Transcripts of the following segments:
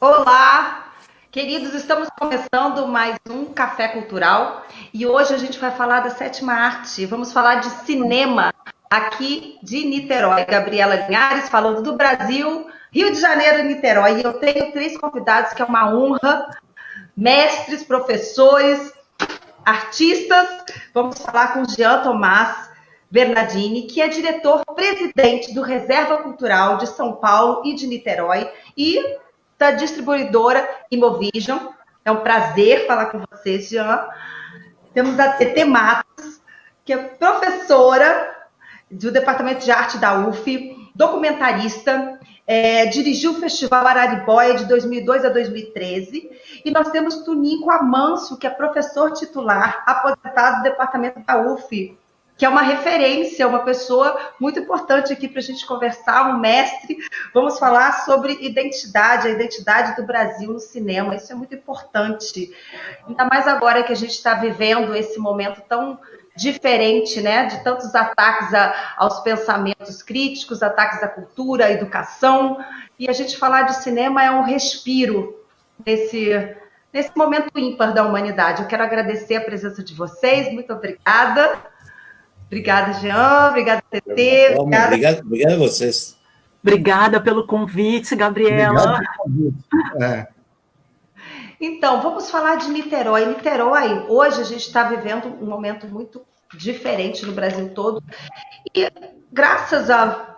Olá, queridos, estamos começando mais um Café Cultural e hoje a gente vai falar da sétima arte. Vamos falar de cinema aqui de Niterói. Gabriela Linhares falando do Brasil, Rio de Janeiro e Niterói. E eu tenho três convidados que é uma honra, mestres, professores, artistas. Vamos falar com Jean Tomás Bernardini, que é diretor-presidente do Reserva Cultural de São Paulo e de Niterói e da distribuidora Imovision. É um prazer falar com vocês, Jean. Temos a TT Matos, que é professora do Departamento de Arte da UF, documentarista, dirigiu o Festival Araribóia de 2002 a 2013, e nós temos Tunico Amâncio, que é professor titular, aposentado do Departamento da UF, que é uma referência, uma pessoa muito importante aqui para a gente conversar, um mestre. Vamos falar sobre identidade, a identidade do Brasil no cinema. Isso é muito importante, ainda mais agora que a gente está vivendo esse momento tão diferente, né, de tantos ataques aos pensamentos críticos, ataques à cultura, à educação, e a gente falar de cinema é um respiro nesse momento ímpar da humanidade. Eu quero agradecer a presença de vocês, muito obrigada. Obrigada, Jean. Obrigada, TT. Obrigado a vocês. Obrigada pelo convite, Gabriela. Então, vamos falar de Niterói. Niterói, hoje a gente está vivendo um momento muito diferente no Brasil todo. E graças a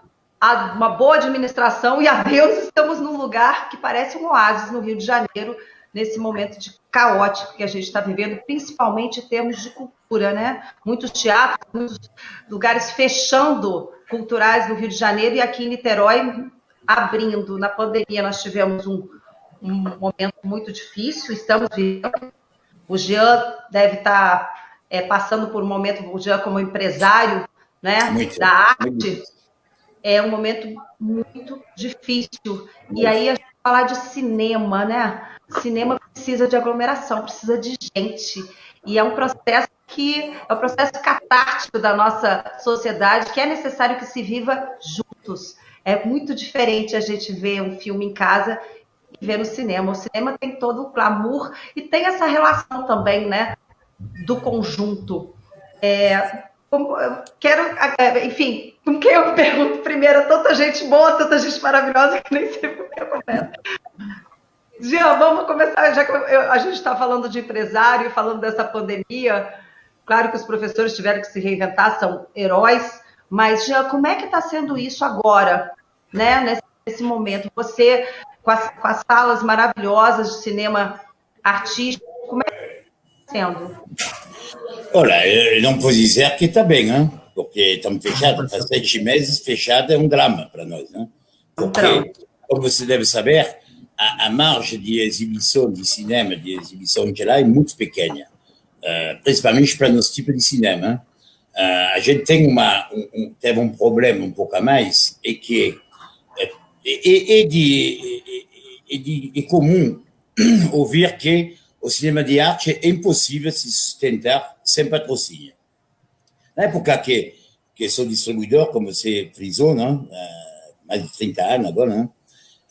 uma boa administração e a Deus, estamos num lugar que parece um oásis no Rio de Janeiro, nesse momento de caótico que a gente está vivendo, principalmente em termos de cultura, né? Muitos teatros, muitos lugares fechando culturais no Rio de Janeiro e aqui em Niterói abrindo. Na pandemia nós tivemos um momento muito difícil, estamos vivendo. O Jean deve estar passando por um momento, o Jean como empresário, né, da arte, é um momento muito difícil. E aí a gente falar de cinema, né? Cinema precisa de aglomeração, precisa de gente. E é um processo catártico da nossa sociedade, que é necessário que se viva juntos. É muito diferente a gente ver um filme em casa e ver no cinema. O cinema tem todo o glamour e tem essa relação também, né, do conjunto. Enfim, com quem eu pergunto primeiro? Tanta gente boa, tanta gente maravilhosa que nem sei por que eu começo. Jean, vamos começar, já que a gente está falando de empresário, falando dessa pandemia. Claro que os professores tiveram que se reinventar, são heróis, mas, Jean, como é que está sendo isso agora, né, nesse momento? Você, com as salas maravilhosas de cinema artístico, como é que está sendo? Olha, não posso dizer que está bem, hein? Porque estamos fechados, faz 7 meses fechado é um drama para nós, né? Porque, como você deve saber, a margem de exibição de cinema, de exibição em geral, é muito pequena, principalmente para nosso tipo de cinema. A gente teve um problema um pouco a mais, é que é comum ouvir que o cinema de arte é impossível se sustentar sem patrocínio. Na época que sou distribuidor, como você frisou, não? Mais de 30 anos agora, não?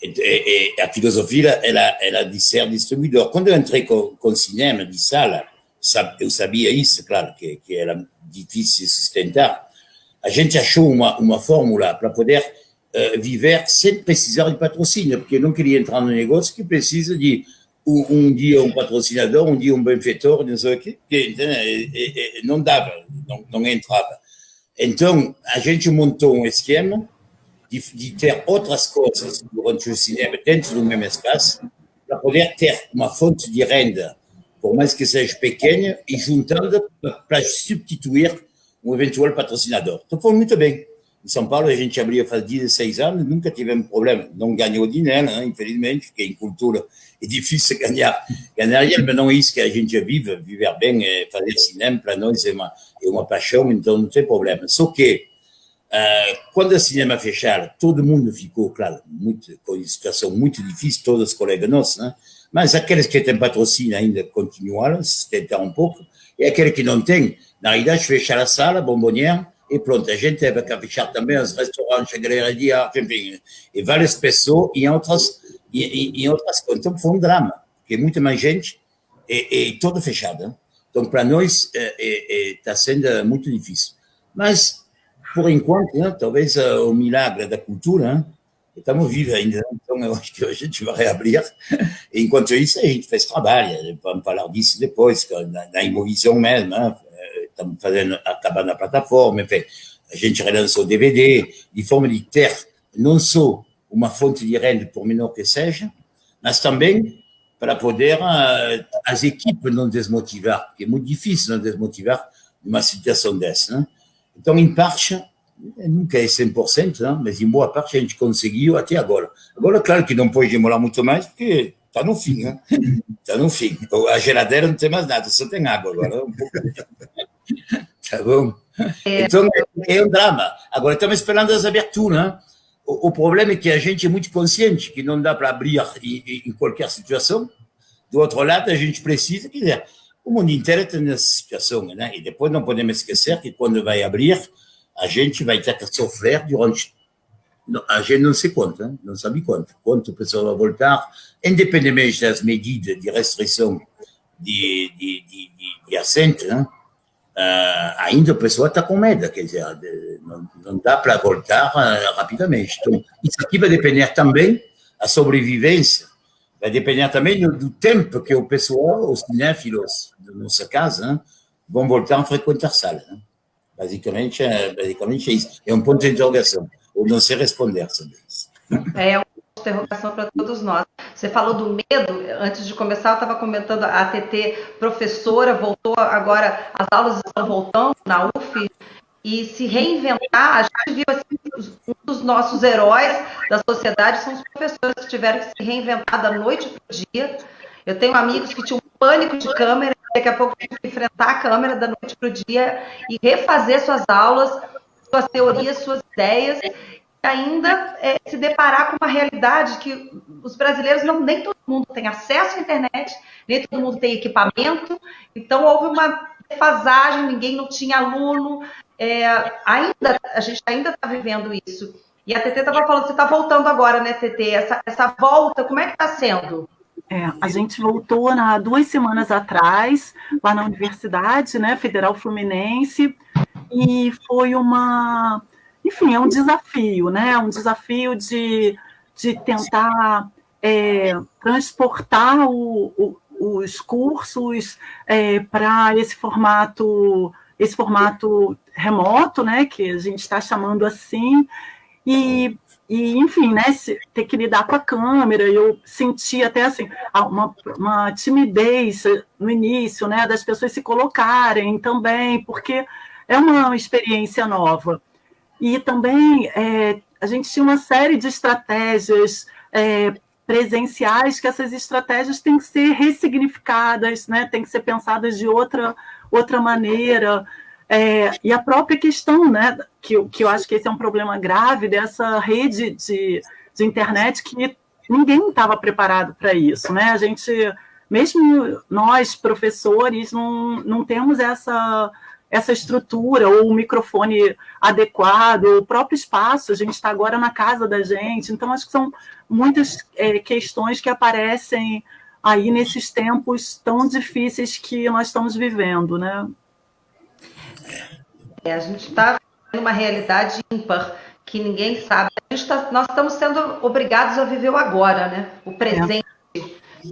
E a filosofia era de ser distribuidor. Quando eu entrei com cinema de sala, eu sabia isso, claro, que era difícil de sustentar. A gente achou uma fórmula para poder viver sem precisar de patrocínio, porque eu não queria entrar no negócio que precisa de um dia um patrocinador, um dia um benfeitor, não sei o quê, que não dava, não entrava. Então, a gente montou um esquema de ter outras coisas durante o cinema dentro do mesmo espaço, para poder ter uma fonte de renda, por mais que seja pequena, e juntando para substituir um eventual patrocinador. Então, foi muito bem. Em São Paulo, a gente abriu faz 16 anos, nunca tivemos problema. Não ganhou dinheiro, né? Infelizmente, porque em cultura é difícil ganhar dinheiro, mas não é isso que a gente vive. Viver bem, fazer cinema, para nós é uma paixão, então não tem problema. Só que, quando o cinema fechar, todo mundo ficou, claro, com uma situação muito difícil, todos os colegas nossos, né? Mas aqueles que têm patrocínio ainda continuaram, se tentar um pouco, e aqueles que não têm, na realidade, fecharam a sala, bombonière, e pronto, a gente teve que fechar também os restaurantes, a galeria de arte, enfim, e várias pessoas, e outras E em outras coisas. Então, foi um drama, porque muita mais gente e tudo fechado. Hein? Então, para nós, está sendo muito difícil. Mas, por enquanto, né, talvez o milagre da cultura, hein? Estamos vivos ainda. Então, eu acho que a gente vai reabrir. Enquanto isso, a gente faz trabalho. Vamos falar disso depois, na Imovisão mesmo. Né? Estamos acabando a plataforma. Enfim, a gente relançou o DVD, de forma de ter não só uma fonte de renda, por menor que seja, mas também para poder as equipes não desmotivar, porque é muito difícil não desmotivar numa situação dessa. Né? Então, em parte, nunca é 100%, né? Mas em boa parte a gente conseguiu até agora. Agora, claro que não pode demorar muito mais, porque está no fim. Né? Está no fim. A geladeira não tem mais nada, só tem água agora. Um pouco. Tá bom? Então, é um drama. Agora, estamos esperando as aberturas. Né? O problema é que a gente é muito consciente que não dá para abrir em qualquer situação. Do outro lado, a gente precisa, quer dizer, o mundo inteiro está nessa situação, né? E depois não podemos esquecer que quando vai abrir, a gente vai ter que sofrer durante, a gente não sei quanto, né? Não sabe quanto o pessoal vai voltar, independentemente das medidas de restrição de assento, né? Ainda o pessoal está com medo, quer dizer, não dá para voltar rapidamente. Então, isso aqui vai depender também da sobrevivência, vai depender também do tempo que o pessoal, os cinéfilos, na nossa casa, né, vão voltar a frequentar salas. Né? Basicamente é isso. É um ponto de interrogação, ou não sei responder sobre isso. É uma interrogação para todos nós. Você falou do medo, antes de começar eu estava comentando, a TT professora voltou agora, as aulas estão voltando na UF, e se reinventar, a gente viu assim, um dos nossos heróis da sociedade são os professores que tiveram que se reinventar da noite para o dia. Eu tenho amigos que tinham pânico de câmera, daqui a pouco tinham que enfrentar a câmera da noite para o dia e refazer suas aulas, suas teorias, suas ideias, ainda se deparar com uma realidade que os brasileiros nem todo mundo tem acesso à internet, nem todo mundo tem equipamento, então houve uma defasagem, ninguém não tinha aluno, a gente ainda está vivendo isso. E a TT estava falando, você está voltando agora, né, TT? Essa volta, como é que está sendo? A gente voltou há 2 semanas atrás, lá na Universidade, né, Federal Fluminense, e foi enfim, é um desafio, né? Um desafio de tentar transportar os cursos para esse formato remoto, né? Que a gente está chamando assim, e enfim, né? Ter que lidar com a câmera, eu senti até assim uma timidez no início, né? Das pessoas se colocarem também, porque é uma experiência nova. E também a gente tinha uma série de estratégias presenciais, que essas estratégias têm que ser ressignificadas, né? Têm que ser pensadas de outra maneira. E a própria questão, né, que eu acho que esse é um problema grave dessa rede de internet, que ninguém estava preparado para isso. Né? A gente, mesmo nós, professores, não temos essa estrutura, ou o microfone adequado, o próprio espaço, a gente está agora na casa da gente, então acho que são muitas questões que aparecem aí nesses tempos tão difíceis que nós estamos vivendo, né? A gente está vivendo uma realidade ímpar, que ninguém sabe. Nós estamos sendo obrigados a viver o agora, né? O presente.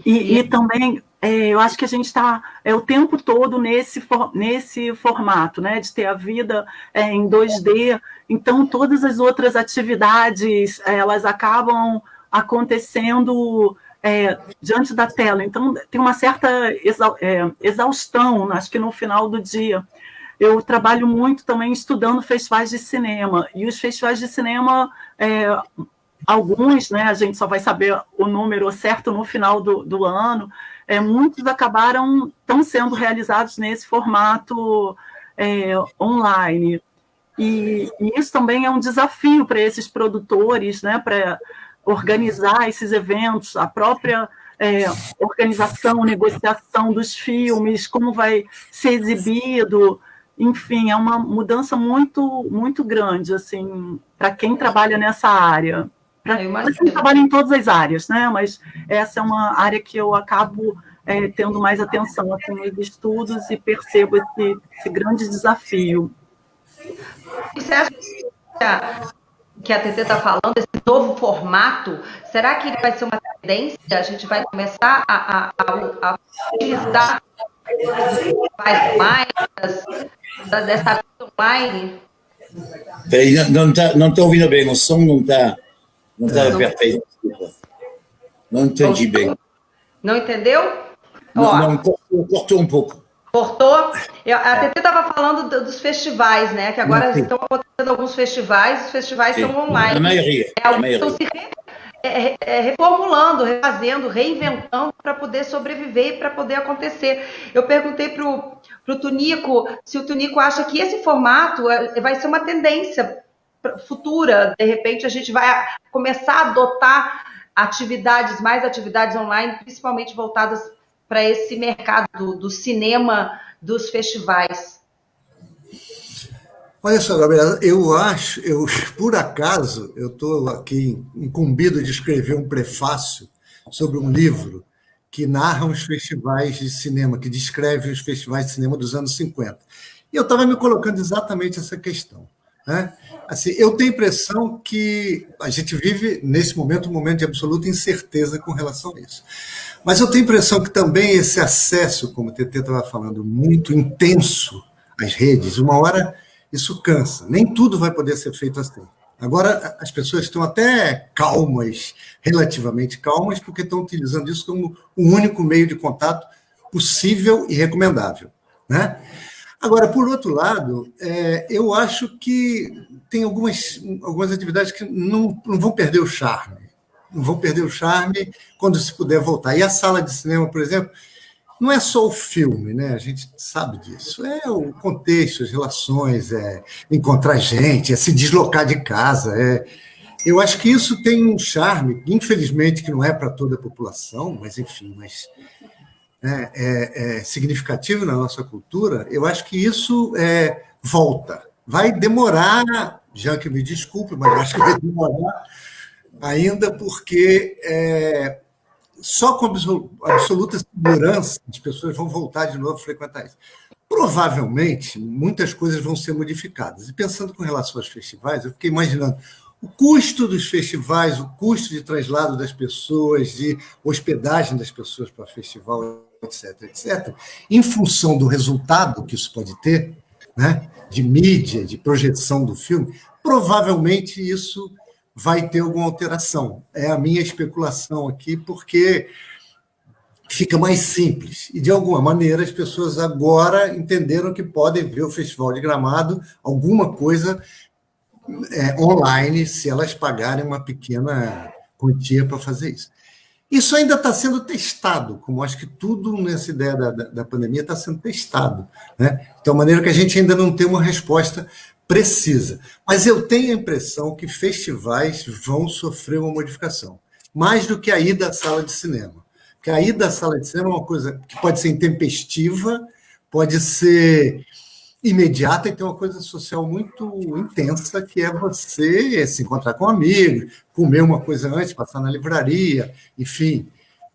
E também, eu acho que a gente está o tempo todo nesse formato, né, de ter a vida em 2D, então todas as outras atividades, elas acabam acontecendo diante da tela, então tem uma certa exaustão, acho que no final do dia. Eu trabalho muito também estudando festivais de cinema, e os festivais de cinema, alguns, né, a gente só vai saber o número certo no final do ano, muitos estão sendo realizados nesse formato online. E isso também é um desafio para esses produtores, né, para organizar esses eventos, a própria organização, negociação dos filmes, como vai ser exibido. Enfim, é uma mudança muito, muito grande, assim, para quem trabalha nessa área. Eu trabalho em todas as áreas, né? Mas essa é uma área que eu acabo tendo mais atenção assim, nos estudos e percebo esse grande desafio. Você acha que a TT está falando, esse novo formato, será que ele vai ser uma tendência? A gente vai começar a utilizar mais dessa vida online? Peraí, não estou ouvindo bem, o som não está perfeito. Não entendi bem. Não entendeu? Não, cortou um pouco. Cortou? A TT estava falando dos festivais, né? Que agora estão acontecendo alguns festivais, os festivais são online. A maioria. Estão se reformulando, refazendo, reinventando para poder sobreviver e para poder acontecer. Eu perguntei para o Tunico se o Tunico acha que esse formato vai ser uma tendência futura. De repente, a gente vai começar a adotar mais atividades online, principalmente voltadas para esse mercado do cinema, dos festivais. Olha só, Gabriela, por acaso, eu estou aqui incumbido de escrever um prefácio sobre um livro que narra os festivais de cinema, que descreve os festivais de cinema dos anos 50. E eu estava me colocando exatamente essa questão, né? Assim, eu tenho a impressão que a gente vive, nesse momento, um momento de absoluta incerteza com relação a isso. Mas eu tenho a impressão que também esse acesso, como o TT estava falando, muito intenso às redes, uma hora isso cansa. Nem tudo vai poder ser feito assim. Agora, as pessoas estão até calmas, relativamente calmas, porque estão utilizando isso como o único meio de contato possível e recomendável, né? Agora, por outro lado, eu acho que tem algumas atividades que não vão perder o charme. Não vão perder o charme quando se puder voltar. E a sala de cinema, por exemplo, não é só o filme, né? A gente sabe disso. É o contexto, as relações, encontrar gente, se deslocar de casa. Eu acho que isso tem um charme, infelizmente, que não é para toda a população, mas, enfim, é significativo na nossa cultura. Eu acho que isso volta. Vai demorar, já que me desculpe, mas acho que vai demorar ainda, porque só com absoluta segurança as pessoas vão voltar de novo a frequentar isso. Provavelmente, muitas coisas vão ser modificadas. E pensando com relação aos festivais, eu fiquei imaginando o custo dos festivais, o custo de traslado das pessoas, de hospedagem das pessoas para o festival, etc., etc., em função do resultado que isso pode ter, né, de mídia, de projeção do filme, provavelmente isso vai ter alguma alteração. É a minha especulação aqui, porque fica mais simples. E, de alguma maneira, as pessoas agora entenderam que podem ver o Festival de Gramado, alguma coisa online, se elas pagarem uma pequena quantia para fazer isso. Isso ainda está sendo testado, como acho que tudo nessa ideia da pandemia está sendo testado, né? De maneira que a gente ainda não tem uma resposta precisa. Mas eu tenho a impressão que festivais vão sofrer uma modificação, mais do que a ida à sala de cinema. Porque a ida à sala de cinema é uma coisa que pode ser intempestiva, pode ser imediata e tem uma coisa social muito intensa, que é você se encontrar com amigos, comer uma coisa antes, passar na livraria, enfim,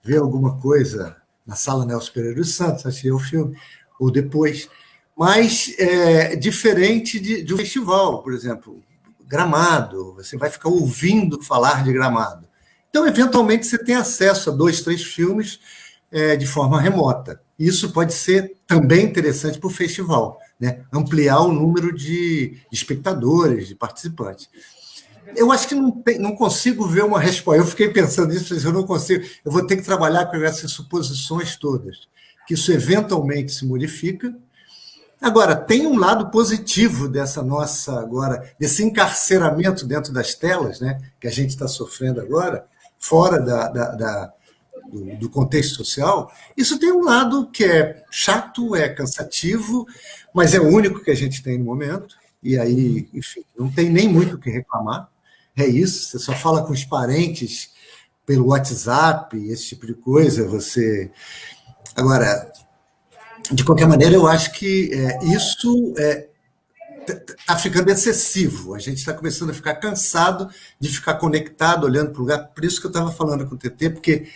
ver alguma coisa na sala Nelson Pereira dos Santos, assistir o filme, ou depois. Mas diferente de um festival, por exemplo, Gramado, você vai ficar ouvindo falar de Gramado. Então, eventualmente, você tem acesso a 2, 3 filmes de forma remota. Isso pode ser também interessante para o festival, né? Ampliar o número de espectadores, de participantes. Eu acho que não consigo ver uma resposta. Eu fiquei pensando nisso, mas eu não consigo. Eu vou ter que trabalhar com essas suposições todas, que isso eventualmente se modifica. Agora, tem um lado positivo desse encarceramento dentro das telas, né, que a gente está sofrendo agora, fora do contexto social. Isso tem um lado que é chato, é cansativo, mas é o único que a gente tem no momento, e aí, enfim, não tem nem muito o que reclamar. É isso, você só fala com os parentes pelo WhatsApp, esse tipo de coisa. Agora, de qualquer maneira, eu acho que isso está ficando excessivo. A gente está começando a ficar cansado de ficar conectado, olhando para o lugar. Por isso que eu estava falando com o TT, porque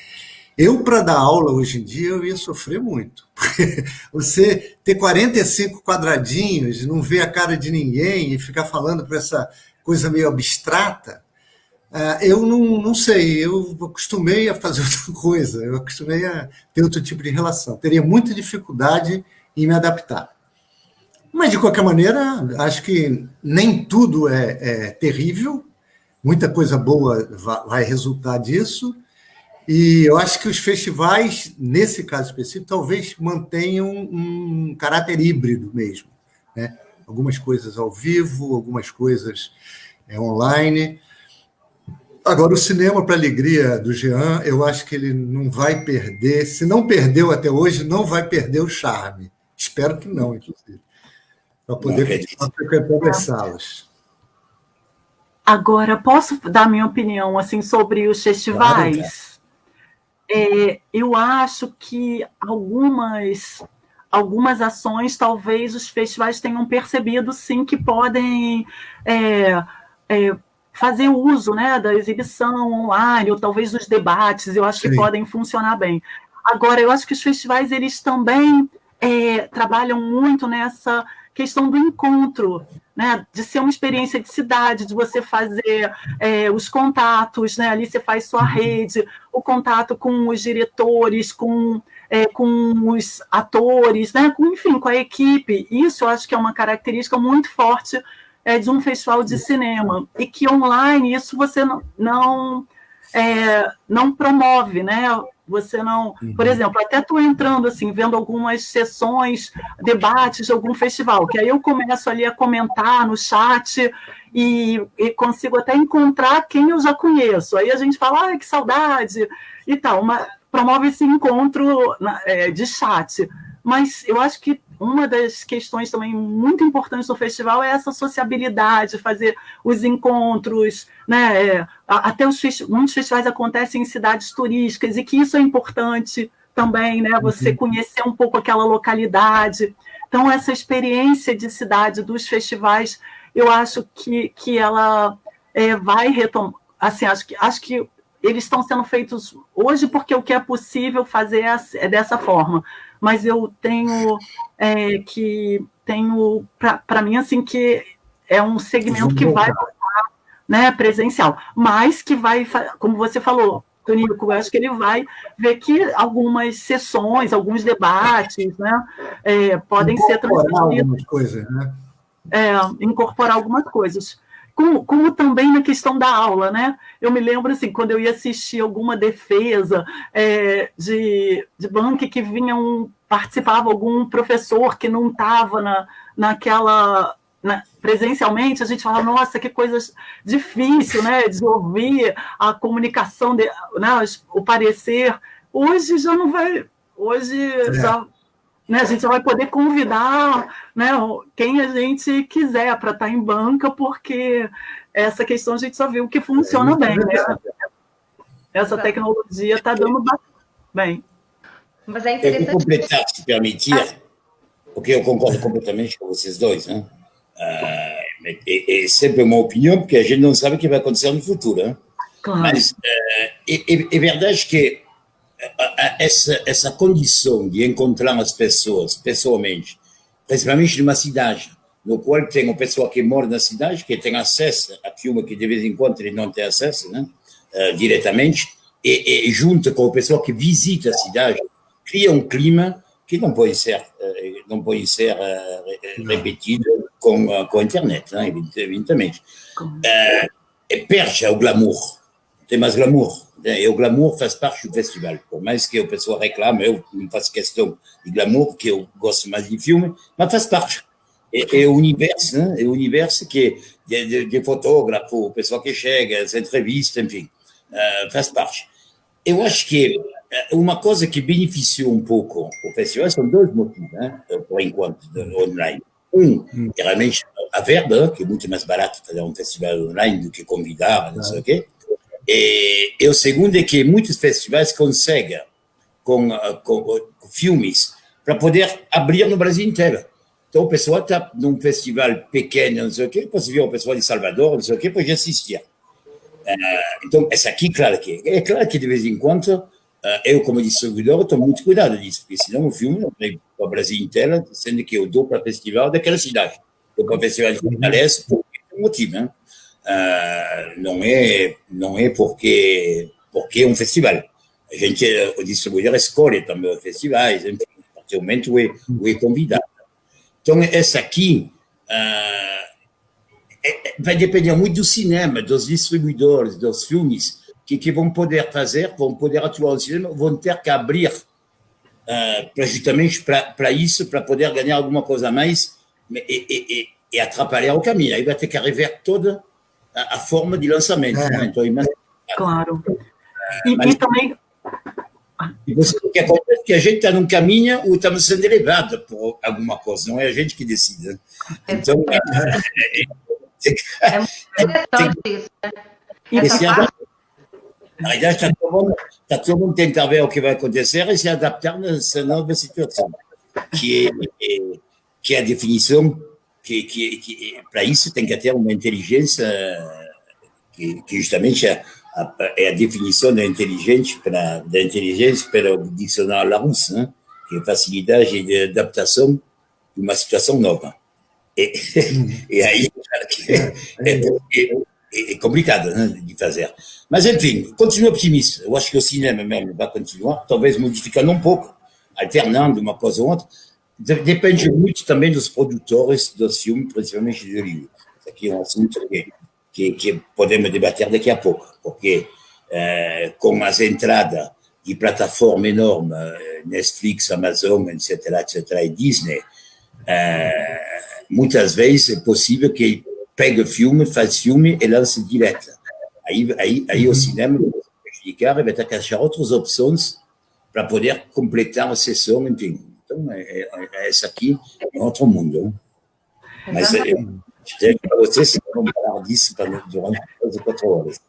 eu, para dar aula hoje em dia, eu ia sofrer muito. Porque você ter 45 quadradinhos, não ver a cara de ninguém e ficar falando para essa coisa meio abstrata, eu não sei, eu acostumei a fazer outra coisa, eu acostumei a ter outro tipo de relação. Teria muita dificuldade em me adaptar. Mas, de qualquer maneira, acho que nem tudo é terrível, muita coisa boa vai resultar disso, e eu acho que os festivais, nesse caso específico, talvez mantenham um caráter híbrido mesmo, né? Algumas coisas ao vivo, algumas coisas online. Agora, o cinema, para a alegria do Jean, eu acho que ele não vai perder, se não perdeu até hoje, não vai perder o charme. Espero que não, inclusive, para poder continuar frequentando as salas. Agora, posso dar minha opinião assim, sobre os festivais? Claro. Eu acho que algumas ações, talvez os festivais tenham percebido, sim, que podem fazer uso, né, da exibição online, ou talvez dos debates, eu acho que podem funcionar bem. Agora, eu acho que os festivais, eles também trabalham muito nessa questão do encontro, né, de ser uma experiência de cidade, de você fazer os contatos, né, ali você faz sua rede, o contato com os diretores, com os atores, né, enfim, com a equipe. Isso eu acho que é uma característica muito forte de um festival de cinema, e que online isso você não promove, né? Você não, por exemplo, até estou entrando assim, vendo algumas sessões, debates de algum festival, que aí eu começo ali a comentar no chat e consigo até encontrar quem eu já conheço. Aí a gente fala, que saudade e tal, promove esse encontro de chat. Mas eu acho que uma das questões também muito importantes do festival é essa sociabilidade, fazer os encontros, né? Até muitos festivais acontecem em cidades turísticas, e que isso é importante também, né? Você conhecer um pouco aquela localidade. Então, essa experiência de cidade dos festivais, eu acho que ela vai retomar. Assim, acho que eles estão sendo feitos hoje porque o que é possível fazer é dessa forma. Mas eu tenho para mim, assim, que é um segmento que vai voltar, né, presencial, mas que vai, como você falou, Tonico, eu acho que ele vai ver que algumas sessões, alguns debates, né, podem ser transmitidos. Algumas coisas, né? Incorporar algumas coisas. Como também na questão da aula, né? Eu me lembro, assim, quando eu ia assistir alguma defesa de banca, que participava algum professor que não estava presencialmente, a gente falava, nossa, que coisa difícil, né? De ouvir a comunicação, né? O parecer. Hoje já não vai... Hoje já... Né, a gente já vai poder convidar, né, quem a gente quiser para estar em banca, porque essa questão a gente só viu que funciona bem. Né? Essa tecnologia está dando bem. Mas é interessante. Eu vou completar, se permitir, porque eu concordo completamente com vocês dois. Né? É sempre uma opinião, porque a gente não sabe o que vai acontecer no futuro. Né? Claro. Mas é verdade que essa condição de encontrar as pessoas pessoalmente, principalmente numa cidade, no qual tem uma pessoa que mora na cidade, que tem acesso a filme que de vez em quando ele não tem acesso, né, diretamente, e junto com a pessoa que visita a cidade, cria um clima que não pode ser repetido com a internet, né, evidentemente. Perde o glamour, tem mais glamour. E o glamour faz parte do festival. Por mais que a pessoa reclame, eu não faço questão de glamour, que eu gosto mais de filme, mas faz parte. É o universo, né? É o universo que de fotógrafo, o pessoal que chega, as entrevistas, enfim, faz parte. Eu acho que uma coisa que beneficiou um pouco o festival são dois motivos, né? Por enquanto, online. Realmente, a verba, que é muito mais barato fazer um festival online do que convidar, não sei o quê. E o segundo é que muitos festivais conseguem, com filmes, para poder abrir no Brasil inteiro. Então, o pessoal está num festival pequeno, não sei o quê, depois vir o pessoal de Salvador, não sei o quê, pode assistir. Então, essa aqui, é claro que de vez em quando, eu, como distribuidor, estou muito cuidado disso, porque senão o filme não vai para o Brasil inteiro, sendo que eu dou para o festival daquela cidade. Dou para o festival de Fortaleza por um motivo, né? Não é porque é um festival. A gente, o distribuidor escolhe também os festivais, enfim, a partir do momento o é convidado. Então, essa aqui vai depender muito do cinema, dos distribuidores, dos filmes, que vão poder fazer, vão poder atuar no cinema, vão ter que abrir justamente para isso, para poder ganhar alguma coisa a mais e atrapalhar o caminho. Aí vai ter que rever toda a forma de lançamento. Né? Então, claro. E também... O que acontece é que a gente está num caminho ou estamos sendo levados por alguma coisa, não é a gente que decide. Então, é muito interessante isso, né? Na verdade, está todo mundo tentando ver o que vai acontecer e se adaptar nessa nova situação, que é a definição, que para isso tem que ter uma inteligência que justamente é a definição da inteligência pelo dicionário Larousse, né? Que é a facilidade de adaptação de uma situação nova. E aí é complicado, né, de fazer. Mas, enfim, continuo optimista. Eu acho que o cinema mesmo vai continuar, talvez modificando um pouco, alternando uma coisa ou outra. Depende muito também dos produtores dos filmes, principalmente de Hollywood. Isso aqui é um assunto que podemos debater daqui a pouco, porque com as entradas de plataformas enormes, Netflix, Amazon, etc., e Disney, muitas vezes é possível que pegue filme, faz filme e lance direto. Aí o cinema vai prejudicar e vai ter que achar outras opções para poder completar a sessão, enfim. Então, essa aqui é outro mundo. Né? Mas eu para vocês, vamos falar disso durante 4 horas.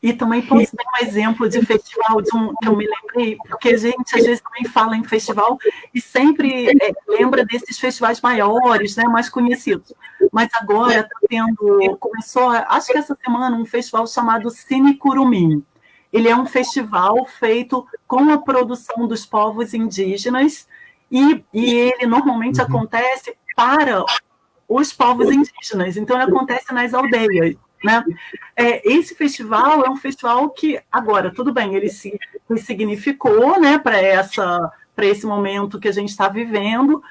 E também posso dar um exemplo de festival que eu me lembrei, porque a gente às vezes também fala em festival e sempre lembra desses festivais maiores, né, mais conhecidos. Mas agora começou, acho que essa semana, um festival chamado Cine Curumim. Ele é um festival feito com a produção dos povos indígenas e ele normalmente acontece para os povos indígenas, então ele acontece nas aldeias. Né? Esse festival é um festival que, agora, tudo bem, ele se ressignificou, né, para esse momento que a gente está vivendo.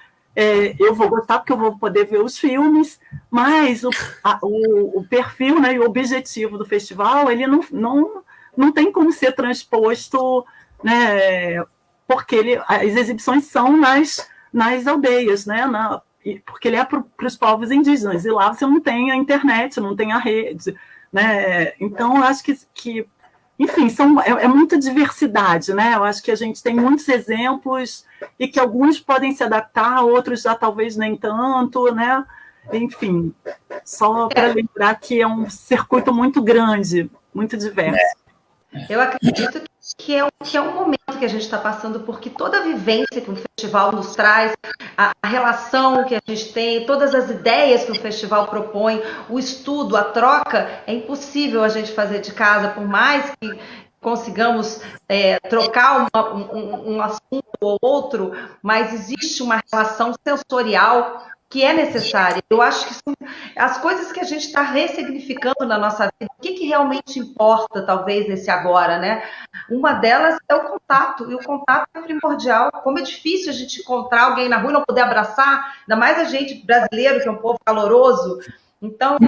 Eu vou gostar porque eu vou poder ver os filmes, mas o perfil, né, e o objetivo do festival ele não tem como ser transposto, né, porque as exibições são nas aldeias, né, porque ele é para os povos indígenas, e lá você não tem a internet, não tem a rede, né? Então, eu acho que enfim, é muita diversidade, né? Eu acho que a gente tem muitos exemplos e que alguns podem se adaptar, outros já talvez nem tanto, né? Enfim, só para lembrar que é um circuito muito grande, muito diverso. Eu acredito que é um momento que a gente está passando, porque toda a vivência que o festival nos traz, a relação que a gente tem, todas as ideias que o festival propõe, o estudo, a troca, é impossível a gente fazer de casa, por mais que consigamos trocar um assunto ou outro, mas existe uma relação sensorial que é necessária. Eu acho que são as coisas que a gente está ressignificando na nossa vida, o que realmente importa, talvez, nesse agora, né? Uma delas é o contato, e o contato é primordial. Como é difícil a gente encontrar alguém na rua e não poder abraçar, ainda mais a gente brasileiro, que é um povo caloroso. Então,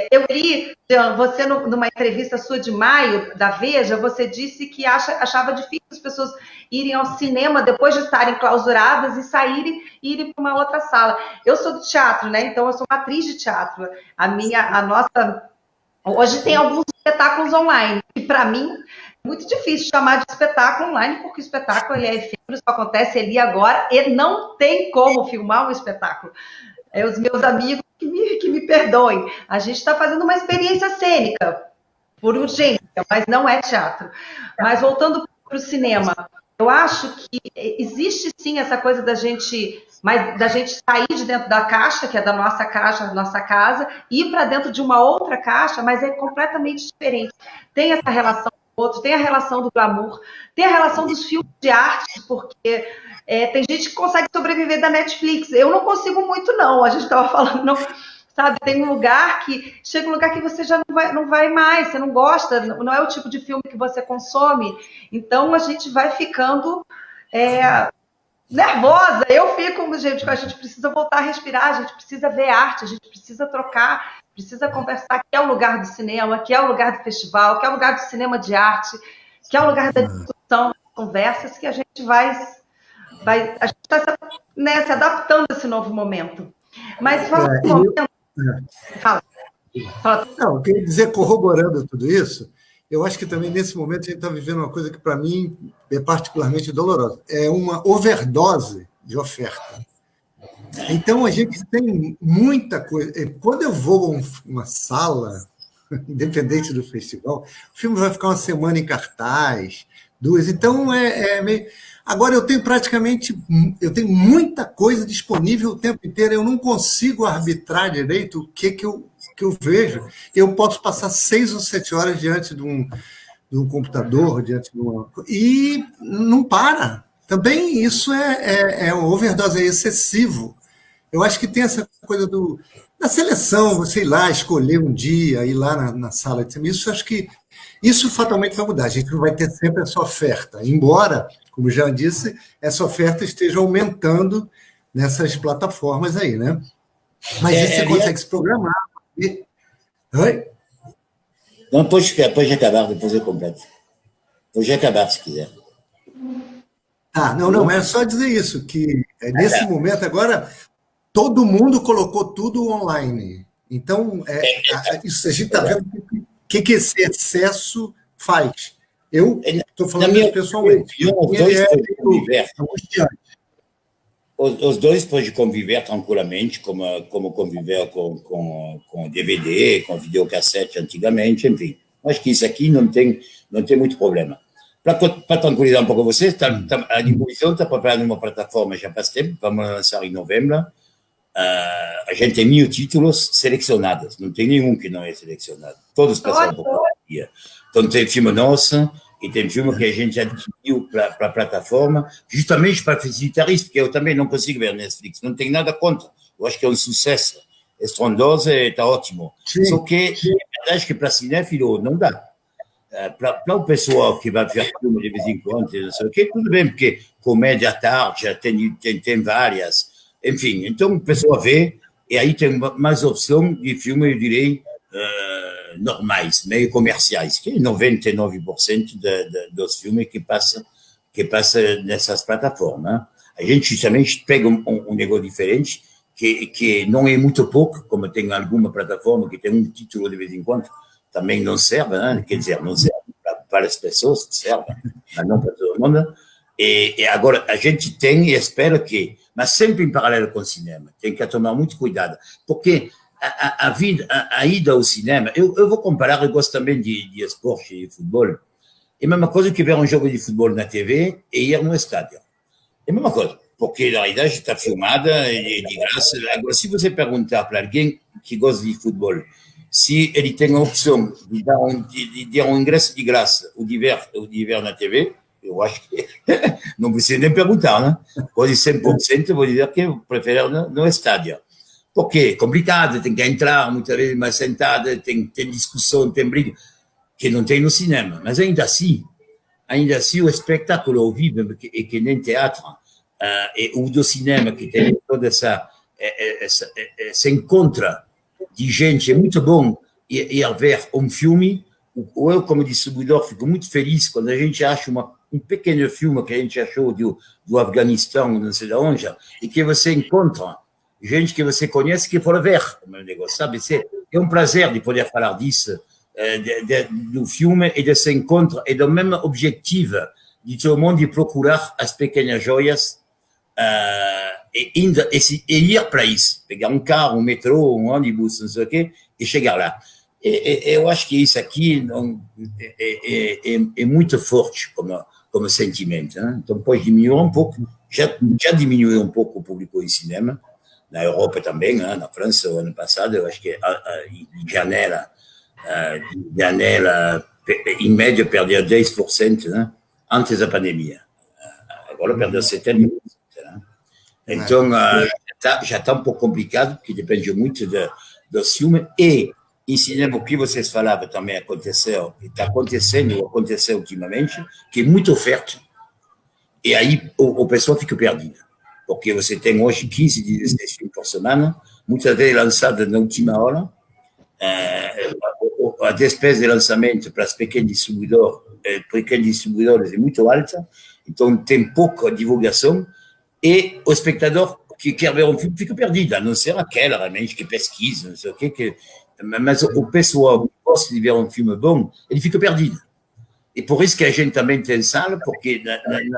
eu li, Jean, você numa entrevista sua de maio, da Veja, você disse que achava difícil as pessoas irem ao cinema depois de estarem clausuradas e saírem e irem para uma outra sala. Eu sou do teatro, né? Então eu sou uma atriz de teatro. Hoje tem alguns espetáculos online, que para mim é muito difícil chamar de espetáculo online, porque o espetáculo ele é efêmero, só acontece ali agora e não tem como filmar um espetáculo. Os meus amigos que me perdoem. A gente está fazendo uma experiência cênica, por urgência, mas não é teatro. Mas voltando para o cinema, eu acho que existe sim essa coisa da gente mas da gente sair de dentro da caixa, que é da nossa caixa, da nossa casa, ir para dentro de uma outra caixa, mas é completamente diferente. Tem essa relação com outros, tem a relação do glamour, tem a relação dos filmes de arte, porque tem gente que consegue sobreviver da Netflix. Eu não consigo muito, não. A gente estava falando, não, sabe? Tem um lugar que chega um lugar que você já não vai mais, você não gosta, não é o tipo de filme que você consome. Então a gente vai ficando nervosa. Eu fico, gente, a gente precisa voltar a respirar, a gente precisa ver arte, a gente precisa trocar, precisa conversar, que é o lugar do cinema, que é o lugar do festival, que é o lugar do cinema de arte, que é o lugar da discussão, das conversas, que a gente a gente está se adaptando a esse novo momento. Mas fala um momento. Fala. Não, eu queria dizer, corroborando tudo isso, eu acho que também nesse momento a gente está vivendo uma coisa que para mim é particularmente dolorosa. É uma overdose de oferta. Então a gente tem muita coisa. Quando eu vou a uma sala, independente do festival, o filme vai ficar uma semana em cartaz, 2. Então meio. Agora eu tenho muita coisa disponível o tempo inteiro. Eu não consigo arbitrar direito o que eu vejo. Eu posso passar 6 ou 7 horas diante de um computador, diante de uma... E não para. Também isso é uma overdose, é excessivo. Eu acho que tem essa coisa da seleção, sei lá, escolher um dia, ir lá na sala de cinema. Isso acho que isso fatalmente vai mudar. A gente não vai ter sempre essa oferta, embora, como já disse, essa oferta esteja aumentando nessas plataformas aí, né? Mas isso você consegue se programar. Oi? Não, pode acabar, depois eu completo. Pode acabar, se quiser. Não, é só dizer isso, que nesse momento agora todo mundo colocou tudo online. Então, isso a gente está vendo o que esse excesso faz. Eu estou falando isso pessoalmente. Os dois podem conviver tranquilamente, como conviver com DVD, com videocassete antigamente, enfim. Acho que isso aqui não tem muito problema. Para tranquilizar um pouco vocês, a Distribuição está preparando uma plataforma já faz tempo, vamos lançar em novembro. A gente tem 1000 títulos selecionados, não tem nenhum que não é selecionado. Todos passaram por dia. Então tem filme nosso e tem filme que a gente adquiriu para a plataforma, justamente para facilitar isso, porque eu também não consigo ver Netflix, não tenho nada contra. Eu acho que é um sucesso estrondoso e está ótimo. Sim, só que é verdade que para cinéfilo não dá. Para o pessoal que vai ver filme de vez em quando, não sei o quê, tudo bem, porque comédia à tarde tem várias. Enfim, então a pessoa vê, e aí tem mais opção de filmes, eu direi, normais, meio comerciais, que é 99% dos filmes que passam nessas plataformas. A gente justamente pega um negócio diferente, que não é muito pouco, como tem alguma plataforma que tem um título de vez em quando, também não serve, né? Quer dizer, não serve para várias pessoas, serve, mas não para todo mundo. E agora a gente tem e espera que, mas sempre em paralelo com o cinema, tem que tomar muito cuidado, porque a ida ao cinema, eu vou comparar, eu gosto também de esporte e de futebol, é a mesma coisa que ver um jogo de futebol na TV e ir no estádio. É a mesma coisa, porque na realidade está filmada e de graça. Agora, se você perguntar para alguém que gosta de futebol, se ele tem a opção de dar um ingresso de graça ou de ver na TV, eu acho que não precisa nem perguntar, né? Pode 100%, vou dizer que eu prefiro no estádio. Porque é complicado, tem que entrar muitas vezes mais sentado, tem discussão, tem briga, que não tem no cinema. Mas ainda assim o espetáculo ao vivo, é que nem teatro, ou do cinema, que tem toda essa encontro de gente, é muito bom ir ver um filme. Eu, como distribuidor, fico muito feliz quando a gente acha um pequeno filme que a gente achou do Afeganistão, não sei de onde, e que você encontra gente que você conhece que for ver o meu negócio, sabe? É um prazer de poder falar disso, do filme e desse encontro, e do mesmo objetivo de todo mundo de procurar as pequenas joias e ir para isso, pegar um carro, um metrô, um ônibus, não sei o quê, e chegar lá. Eu acho que isso aqui é muito forte como sentimento. Né? Então, pode diminuir um pouco, já diminuiu um pouco o público em cinema, na Europa também, né? Na França, o ano passado, eu acho que em janeiro, em média, perdeu 10%, né? Antes da pandemia. Agora perdeu 70%. Né? Então, já está um pouco complicado, porque depende muito dos filmes. E em cinema, o que vocês falavam também aconteceu, está acontecendo, ou aconteceu ultimamente, que é muita oferta. E aí o pessoal fica perdido. Porque você tem hoje 15, 16 filmes por semana, muitas vezes lançados na última hora. A despesa de lançamento para os pequenos distribuidores é muito alta, então tem pouca divulgação, e o espectador que quer ver um filme fica perdido, a não ser aquele realmente que pesquisa, não sei o quê, mas o pessoal que gosta de ver um filme bom, ele fica perdido. E por isso que a gente também tem sala, porque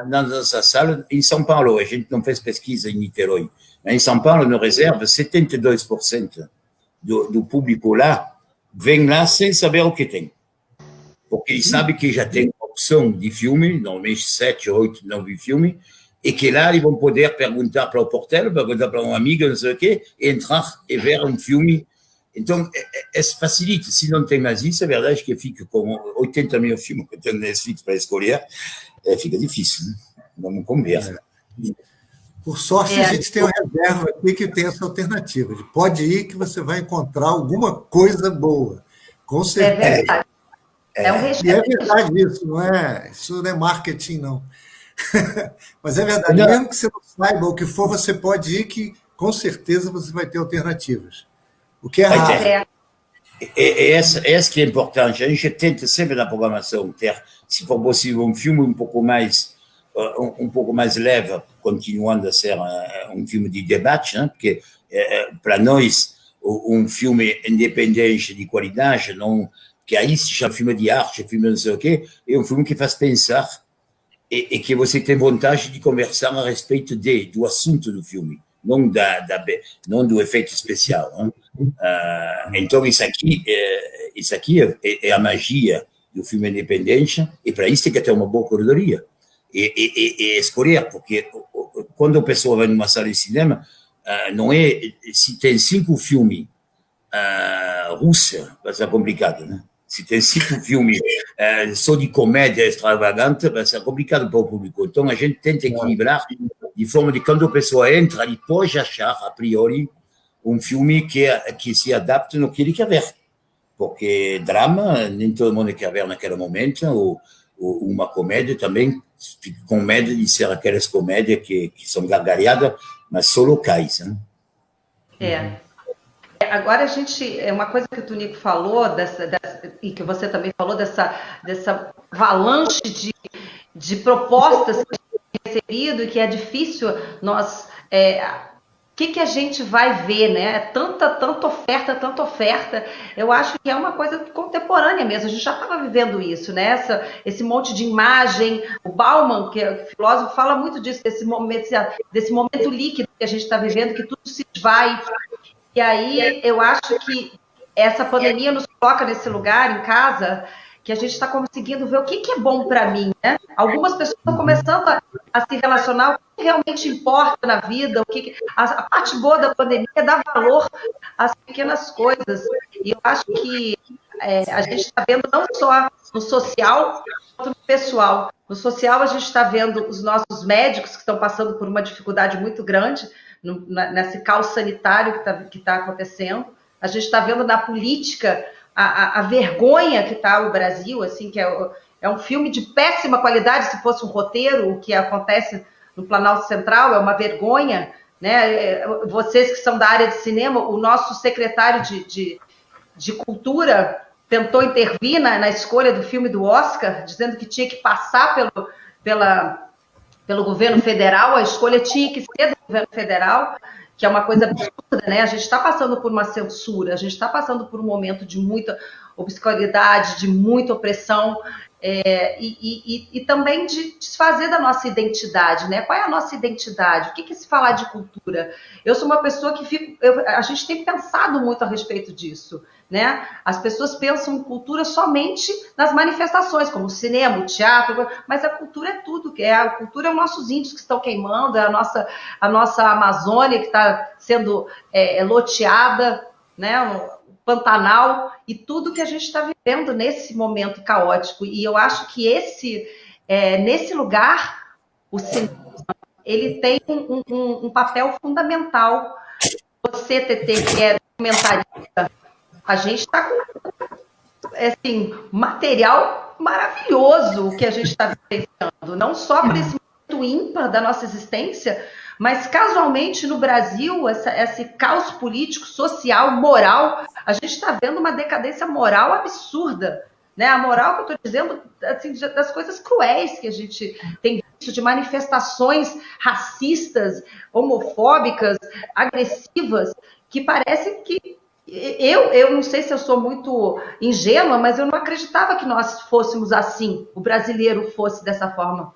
na nossa sala, em São Paulo, a gente não fez pesquisa em Niterói, mas em São Paulo, na reserva, 72% do público lá vem lá sem saber o que tem. Porque ele sabe que já tem opção de filme, normalmente 7, 8, 9 filmes, e que lá eles vão poder perguntar para o porteiro, perguntar para um amigo, não sei o quê, entrar e ver um filme. Então, facilita. Se não tem mais isso, é verdade que fica com 80 mil filmes que tem no Netflix para escolher, fica difícil. Né? Vamos conversar. Por sorte, a gente tem uma reserva aqui que tem essa alternativa. Pode ir que você vai encontrar alguma coisa boa. Com certeza. É verdade. E é verdade isso não é marketing, não. Mas é verdade. Não. Mesmo que você não saiba o que for, você pode ir que, com certeza, você vai ter alternativas. O que é raro. Essa que é importante. A gente tenta sempre na programação ter, se for possível, um filme um pouco mais leve, continuando a ser um filme de debate, né? Porque para nós um filme independente de qualidade, não, que aí se chama filme de arte, filme não sei o quê, é um filme que faz pensar e que você tem vontade de conversar a respeito do assunto do filme, não do efeito especial. Né? Então isso aqui é a magia do filme independente, e para isso tem que ter uma boa curadoria. E escolher, porque quando a pessoa vai numa sala de cinema, não é se tem 5 filmes russos, vai ser complicado, né? Se tem 5 filmes só de comédia extravagante, vai ser complicado para o público. Então a gente tenta equilibrar de forma de quando a pessoa entra, ele pode achar a priori um filme que se adapte no que ele quer ver, porque drama nem todo mundo quer ver naquele momento, ou uma comédia também, com medo de ser aquelas comédias que são gargalhadas, mas só locais. Né? Agora a gente, uma coisa que o Tunico falou, e que você também falou, dessa avalanche de propostas que a gente tem recebido e que é difícil nós... O que a gente vai ver, né? Tanta oferta. Eu acho que é uma coisa contemporânea mesmo. A gente já estava vivendo isso, né? Esse monte de imagem. O Bauman, que é filósofo, fala muito disso, desse momento líquido que a gente está vivendo, que tudo se vai. E aí eu acho que essa pandemia nos coloca nesse lugar, em casa, que a gente está conseguindo ver o que é bom para mim, né? Algumas pessoas estão começando a se relacionar, o que realmente importa na vida, a parte boa da pandemia é dar valor às pequenas coisas. E eu acho que a gente está vendo não só no social, quanto no pessoal. No social, a gente está vendo os nossos médicos que estão passando por uma dificuldade muito grande nesse caos sanitário que tá acontecendo. A gente está vendo na política a vergonha que está o Brasil, assim, que é um filme de péssima qualidade, se fosse um roteiro, o que acontece no Planalto Central é uma vergonha, né? Vocês que são da área de cinema, o nosso secretário de Cultura tentou intervir na escolha do filme do Oscar, dizendo que tinha que passar pelo governo federal, a escolha tinha que ser do governo federal, que é uma coisa absurda, né? A gente está passando por uma censura, a gente está passando por um momento de muita obscuridade, de muita opressão, e também de desfazer da nossa identidade, né? Qual é a nossa identidade? O que é se falar de cultura? Eu sou uma pessoa que a gente tem pensado muito a respeito disso, né? As pessoas pensam em cultura somente nas manifestações, como o cinema, o teatro, mas a cultura é tudo. A cultura é os nossos índios que estão queimando, é a nossa Amazônia que está sendo loteada, né? O Pantanal e tudo que a gente está vivendo nesse momento caótico. E eu acho que nesse lugar, o cinema, ele tem um papel fundamental. Você, TT, que é comentarista, a gente está com assim, material maravilhoso que a gente está vivenciando, não só por esse momento ímpar da nossa existência, mas casualmente no Brasil, esse caos político, social, moral, a gente está vendo uma decadência moral absurda, né? A moral que eu estou dizendo, assim, das coisas cruéis que a gente tem visto, de manifestações racistas, homofóbicas, agressivas, que parecem que eu não sei se eu sou muito ingênua, mas eu não acreditava que nós fôssemos assim, o brasileiro fosse dessa forma.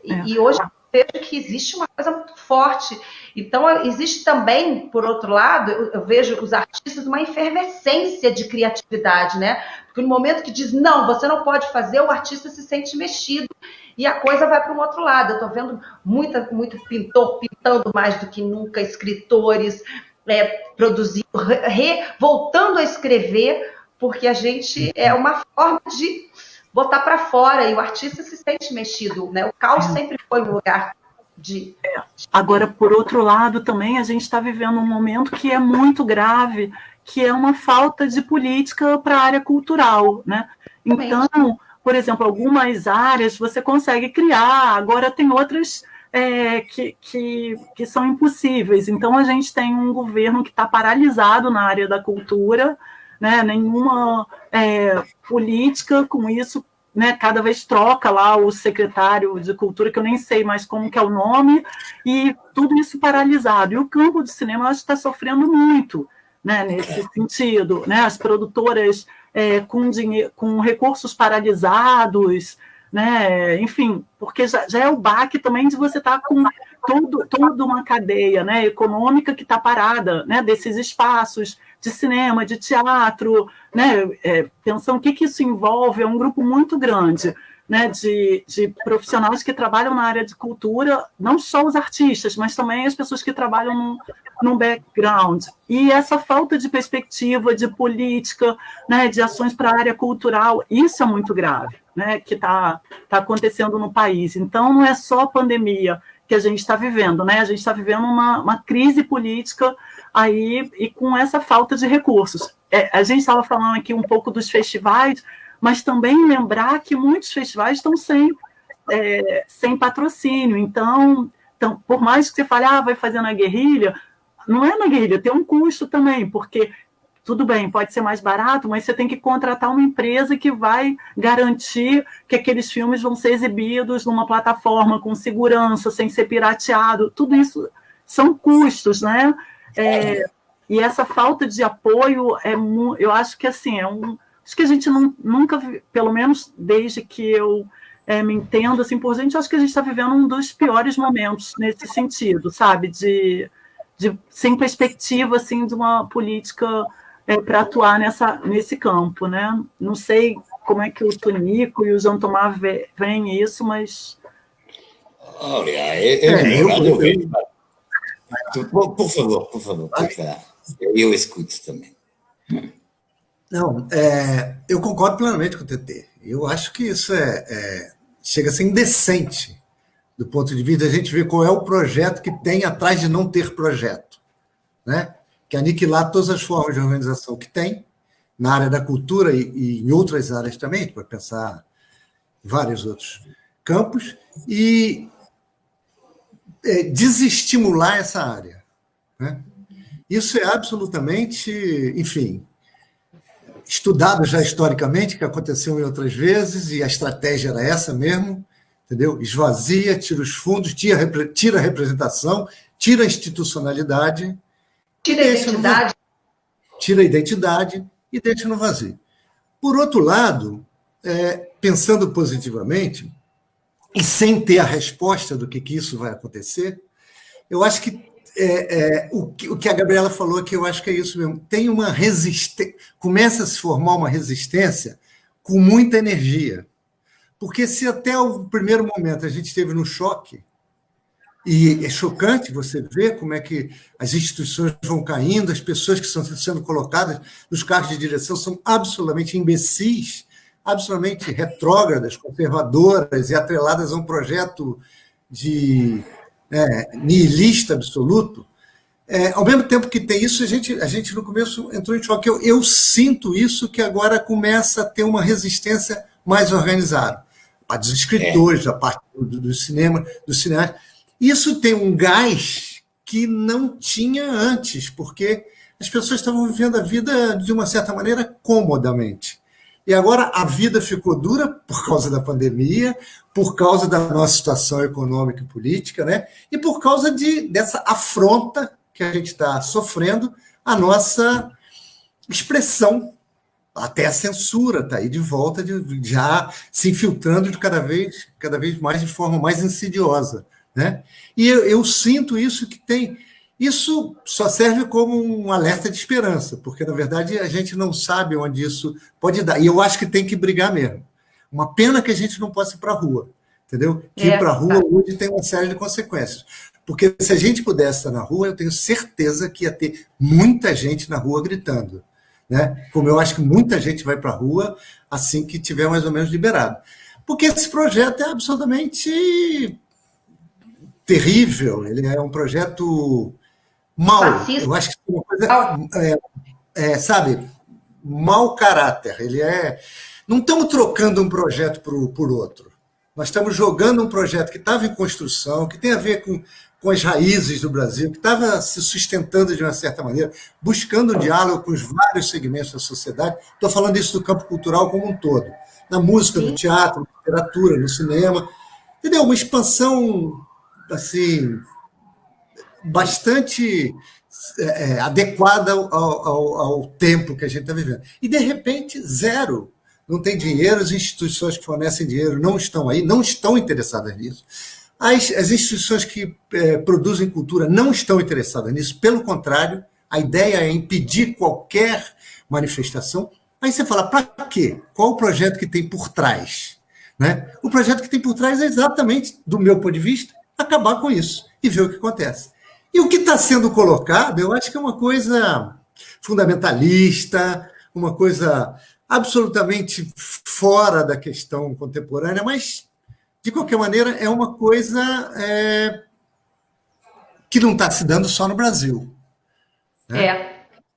E hoje eu vejo que existe uma coisa muito forte. Então, existe também, por outro lado, eu vejo os artistas uma efervescência de criatividade, né? Porque no momento que diz, não, você não pode fazer, o artista se sente mexido e a coisa vai para um outro lado. Eu estou vendo muito pintor pintando mais do que nunca, escritores produzindo, voltando a escrever, porque a gente é uma forma de botar para fora, e o artista se sente mexido, né? O caos sempre foi um lugar de... Agora, por outro lado, também a gente está vivendo um momento que é muito grave, que é uma falta de política para a área cultural, né? Então, por exemplo, algumas áreas você consegue criar, agora tem outras que são impossíveis. Então, a gente tem um governo que está paralisado na área da cultura, né? Nenhuma política com isso, né? Cada vez troca lá o secretário de cultura, que eu nem sei mais como que é o nome, e tudo isso paralisado. E o campo de cinema, acho que está sofrendo muito, né? Nesse sentido, né? As produtoras com recursos paralisados, né? Enfim, porque já é o baque também de você estar com toda uma cadeia, né, econômica que está parada, né, desses espaços de cinema, de teatro, né, pensando o que isso envolve, é um grupo muito grande, né, de profissionais que trabalham na área de cultura, não só os artistas, mas também as pessoas que trabalham no background. E essa falta de perspectiva, de política, né, de ações para a área cultural, isso é muito grave, né, que está acontecendo no país. Então, não é só a pandemia que a gente está vivendo, né? A gente está vivendo uma crise política aí e com essa falta de recursos. A gente estava falando aqui um pouco dos festivais, mas também lembrar que muitos festivais estão sem patrocínio. Então, por mais que você fale, vai fazer na guerrilha, não é na guerrilha, tem um custo também, porque tudo bem, pode ser mais barato, mas você tem que contratar uma empresa que vai garantir que aqueles filmes vão ser exibidos numa plataforma com segurança, sem ser pirateado. Tudo isso são custos, né? E essa falta de apoio, eu acho que assim, acho que a gente nunca, pelo menos desde que eu me entendo assim por gente, acho que a gente está vivendo um dos piores momentos nesse sentido, sabe? Sem perspectiva assim, de uma política para atuar nesse campo, né? Não sei como é que o Tonico e o Jean Thomas veem isso, mas... Olha, por favor, pode falar. Eu escuto também. Não, eu concordo plenamente com o TT. Eu acho que isso chega a ser indecente do ponto de vista de a gente ver qual é o projeto que tem atrás de não ter projeto, né? Que aniquilar todas as formas de organização que tem na área da cultura e em outras áreas também, a gente pode pensar em vários outros campos, e desestimular essa área, né? Isso é absolutamente, enfim, estudado já historicamente, que aconteceu em outras vezes, e a estratégia era essa mesmo, entendeu? Esvazia, tira os fundos, tira a representação, tira a institucionalidade, tira a identidade e deixa no vazio. Por outro lado, pensando positivamente e sem ter a resposta do que isso vai acontecer, eu acho que o que a Gabriela falou, que eu acho que é isso mesmo, tem uma resistência, começa a se formar uma resistência com muita energia. Porque se até o primeiro momento a gente esteve no choque, e é chocante você ver como é que as instituições vão caindo, as pessoas que estão sendo colocadas nos cargos de direção são absolutamente imbecis, absolutamente retrógradas, conservadoras e atreladas a um projeto de nihilista absoluto. Ao mesmo tempo que tem isso, a gente no começo entrou em choque. Eu sinto isso, que agora começa a ter uma resistência mais organizada. A parte dos escritores, a parte do cinema, dos cineastas. Isso tem um gás que não tinha antes, porque as pessoas estavam vivendo a vida, de uma certa maneira, comodamente. E agora a vida ficou dura por causa da pandemia, por causa da nossa situação econômica e política, né? E por causa dessa afronta que a gente está sofrendo à nossa expressão. Até a censura está aí de volta, já se infiltrando de cada vez mais de forma mais insidiosa, né? E eu sinto isso, que tem... Isso só serve como um alerta de esperança, porque, na verdade, a gente não sabe onde isso pode dar. E eu acho que tem que brigar mesmo. Uma pena que a gente não possa ir para a rua, entendeu? Que ir para a rua hoje tem uma série de consequências. Porque se a gente pudesse estar na rua, eu tenho certeza que ia ter muita gente na rua gritando, né? Como eu acho que muita gente vai para a rua assim que tiver mais ou menos liberado. Porque esse projeto é absolutamente terrível, ele é um projeto mau. Eu acho que é uma coisa, sabe, mau caráter. Ele não estamos trocando um projeto por outro. Nós estamos jogando um projeto que estava em construção, que tem a ver com as raízes do Brasil, que estava se sustentando de uma certa maneira, buscando um diálogo com os vários segmentos da sociedade. Estou falando isso do campo cultural como um todo. Na música, no teatro, na literatura, no cinema. Entendeu? Uma expansão assim, bastante adequada ao tempo que a gente está vivendo. E, de repente, zero. Não tem dinheiro, as instituições que fornecem dinheiro não estão aí, não estão interessadas nisso. As instituições que produzem cultura não estão interessadas nisso, pelo contrário, a ideia é impedir qualquer manifestação. Aí você fala, para quê? Qual o projeto que tem por trás? Né? O projeto que tem por trás é exatamente, do meu ponto de vista, acabar com isso e ver o que acontece. E o que está sendo colocado, eu acho que é uma coisa fundamentalista, uma coisa absolutamente fora da questão contemporânea, mas, de qualquer maneira, é uma coisa que não está se dando só no Brasil. Né?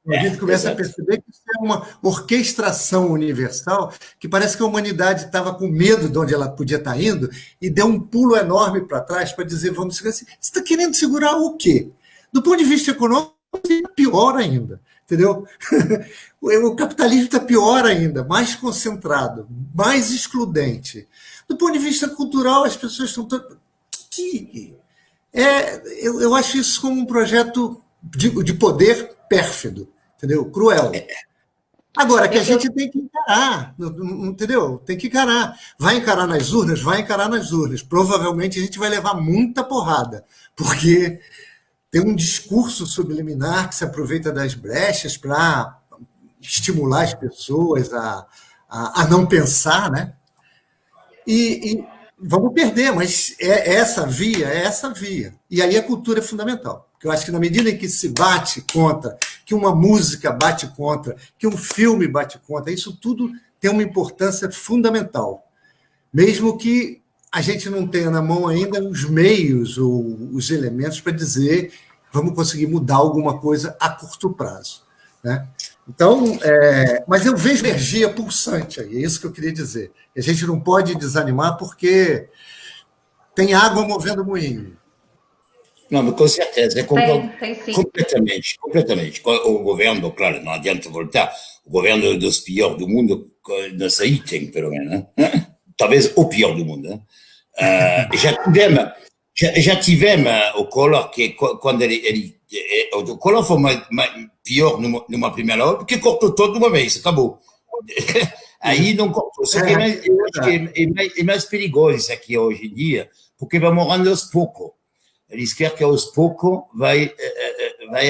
A gente começa a perceber que isso é uma orquestração universal, que parece que a humanidade estava com medo de onde ela podia estar indo e deu um pulo enorme para trás para dizer, vamos segurar. Você está querendo segurar o quê? Do ponto de vista econômico, pior ainda. Entendeu? O capitalismo está pior ainda, mais concentrado, mais excludente. Do ponto de vista cultural, as pessoas estão todas... Eu acho isso como um projeto de poder pérfido, entendeu? Cruel. Agora, que a gente tem que encarar, entendeu? Tem que encarar. Vai encarar nas urnas? Vai encarar nas urnas. Provavelmente a gente vai levar muita porrada, porque tem um discurso subliminar que se aproveita das brechas para estimular as pessoas a não pensar, né? E vamos perder, mas é essa via. E aí a cultura é fundamental. Porque eu acho que na medida em que se bate contra, que uma música bate contra, que um filme bate contra, isso tudo tem uma importância fundamental. Mesmo que a gente não tenha na mão ainda os meios ou os elementos para dizer vamos conseguir mudar alguma coisa a curto prazo. Né? Então, mas eu vejo energia pulsante aí, é isso que eu queria dizer. A gente não pode desanimar porque tem água movendo o moinho. Não, mas com certeza, tem completamente. O governo, claro, não adianta voltar, o governo dos piores do mundo, nesse item, pelo menos, né? Talvez o pior do mundo. Né? Já tivemos o Collor, que quando o Collor foi pior numa primeira hora, porque cortou todo de uma vez, acabou. Aí não cortou. Só que eu acho que é mais perigoso isso aqui hoje em dia, porque vai morrendo aos poucos. Eles querem que aos poucos vai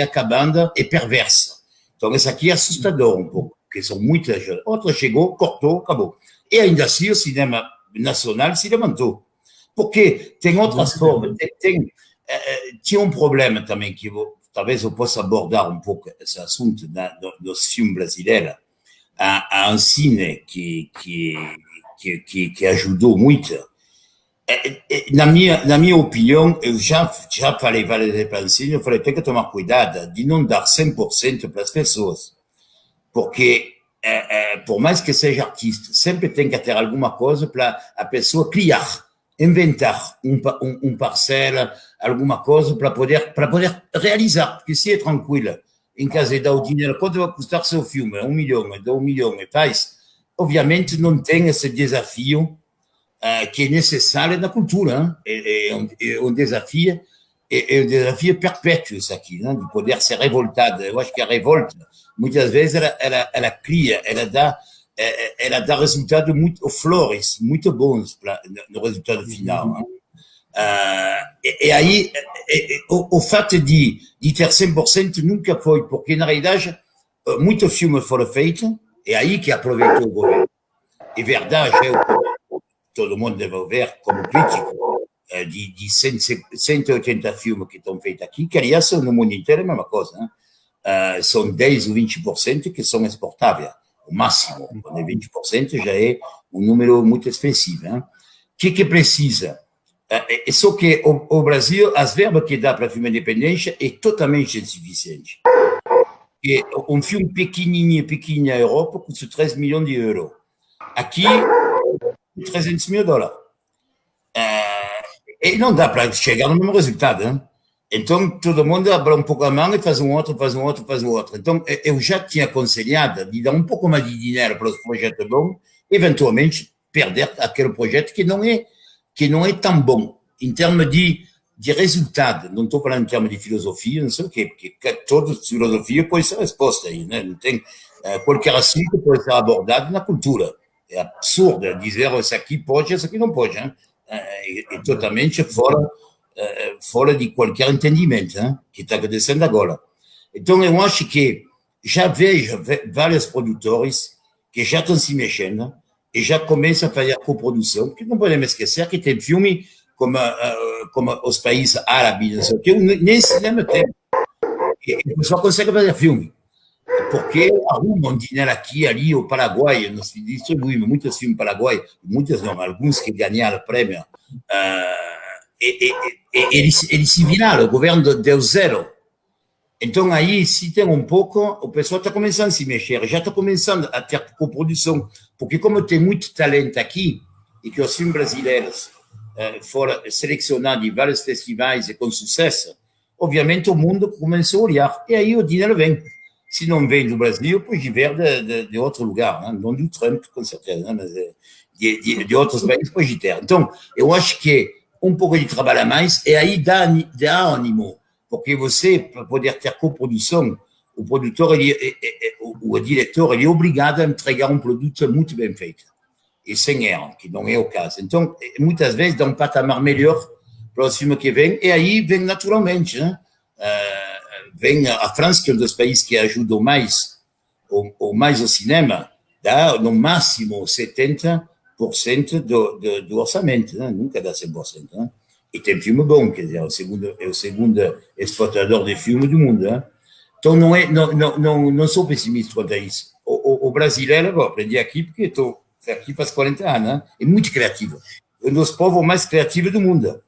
acabando e perversa. Então, isso aqui é assustador um pouco, porque são muitas. Outra chegou, cortou, acabou. E ainda assim, o cinema nacional se levantou. Porque tem outras formas. Tinha um problema também, que talvez eu possa abordar um pouco esse assunto dos filmes brasileiros. Há um cine que ajudou muito. Na minha opinião, eu já falei várias vezes para o cine, eu falei, tem que tomar cuidado de não dar 100% para as pessoas. Porque, por mais que seja artista, sempre tem que ter alguma coisa para a pessoa criar, inventar parcela, alguma coisa para poder realizar. Porque se é tranquila, em casa e dá o dinheiro, quanto vai custar seu filme? 1 milhão, 2 milhões, e faz. Obviamente não tem esse desafio que é necessário na cultura. É um desafio perpétuo isso aqui, né? De poder ser revoltado. Eu acho que a revolta, muitas vezes, ela cria, ela dá resultados flores muito bons no resultado final. Né? E aí, o fato de ter 100% nunca foi, porque na realidade, muitos filmes foram feitos, e aí que aproveitou o governo. É verdade, todo mundo deve ver como crítico, de 180 filmes que estão feitos aqui, que aliás no mundo inteiro é a mesma coisa. Né? São 10 ou 20% que são exportáveis, o máximo. Quando é 20% já é um número muito expressivo. Né? O que precisa? Só que o Brasil, as verbas que dá para filme independente é totalmente insuficiente. E um filme pequenininho na Europa custa 3 milhões de euros. Aqui, 300 mil dólares. E não dá para chegar no mesmo resultado. Hein? Então, todo mundo abre um pouco a mão e faz um outro. Então, eu já tinha aconselhado de dar um pouco mais de dinheiro para os projetos bons, eventualmente perder aquele projeto que não é tão bom em termos de resultado. Não estou falando em termos de filosofia, não sei o quê, porque toda filosofia pode ser resposta aí, né? Não tem, qualquer assunto pode ser abordado na cultura. É absurdo dizer isso aqui pode, isso aqui não pode. Hein? É totalmente fora de qualquer entendimento, hein? Que está acontecendo agora. Então, eu acho que já vejo vários produtores que já estão se mexendo e já começam a fazer coprodução, porque não podemos esquecer que tem filme como os países árabes, não sei o que, nem cinema tem. E o pessoal consegue fazer filme. Porque arrumam dinheiro aqui, ali, o Paraguai, nós distribuímos muitos filmes Paraguai, muitos não, alguns que ganharam prêmio, eles se viraram, o governo deu zero. Então, aí, se tem um pouco, o pessoal está começando a se mexer, já está começando a ter coprodução, porque como tem muito talento aqui, e que os filmes brasileiros foram selecionados em vários festivais e com sucesso, obviamente o mundo começou a olhar, e aí o dinheiro vem. Se não vem do Brasil, pode vir de outro lugar, né? Não do Trump, com certeza, né? Mas de outros países pode ter. Então, eu acho que um pouco de trabalho a mais, e aí dá ânimo, porque você, para poder ter coprodução, o produtor, o diretor, ele é obrigado a entregar um produto muito bem feito, e sem erro, que não é o caso. Então, muitas vezes, dá um patamar melhor para os filmes que vêm, e aí vem naturalmente, né? Vem a França, que é um dos países que ajudam mais o cinema, dá no máximo 70% do orçamento, né? Nunca dá 100%. Né? E tem filme bom, quer dizer, é o segundo exportador de filme do mundo. Né? Então, não sou pessimista quanto a isso. O brasileiro, eu aprendi aqui, porque estou aqui faz 40 anos, né? É muito criativo. É um dos povos mais criativos do mundo.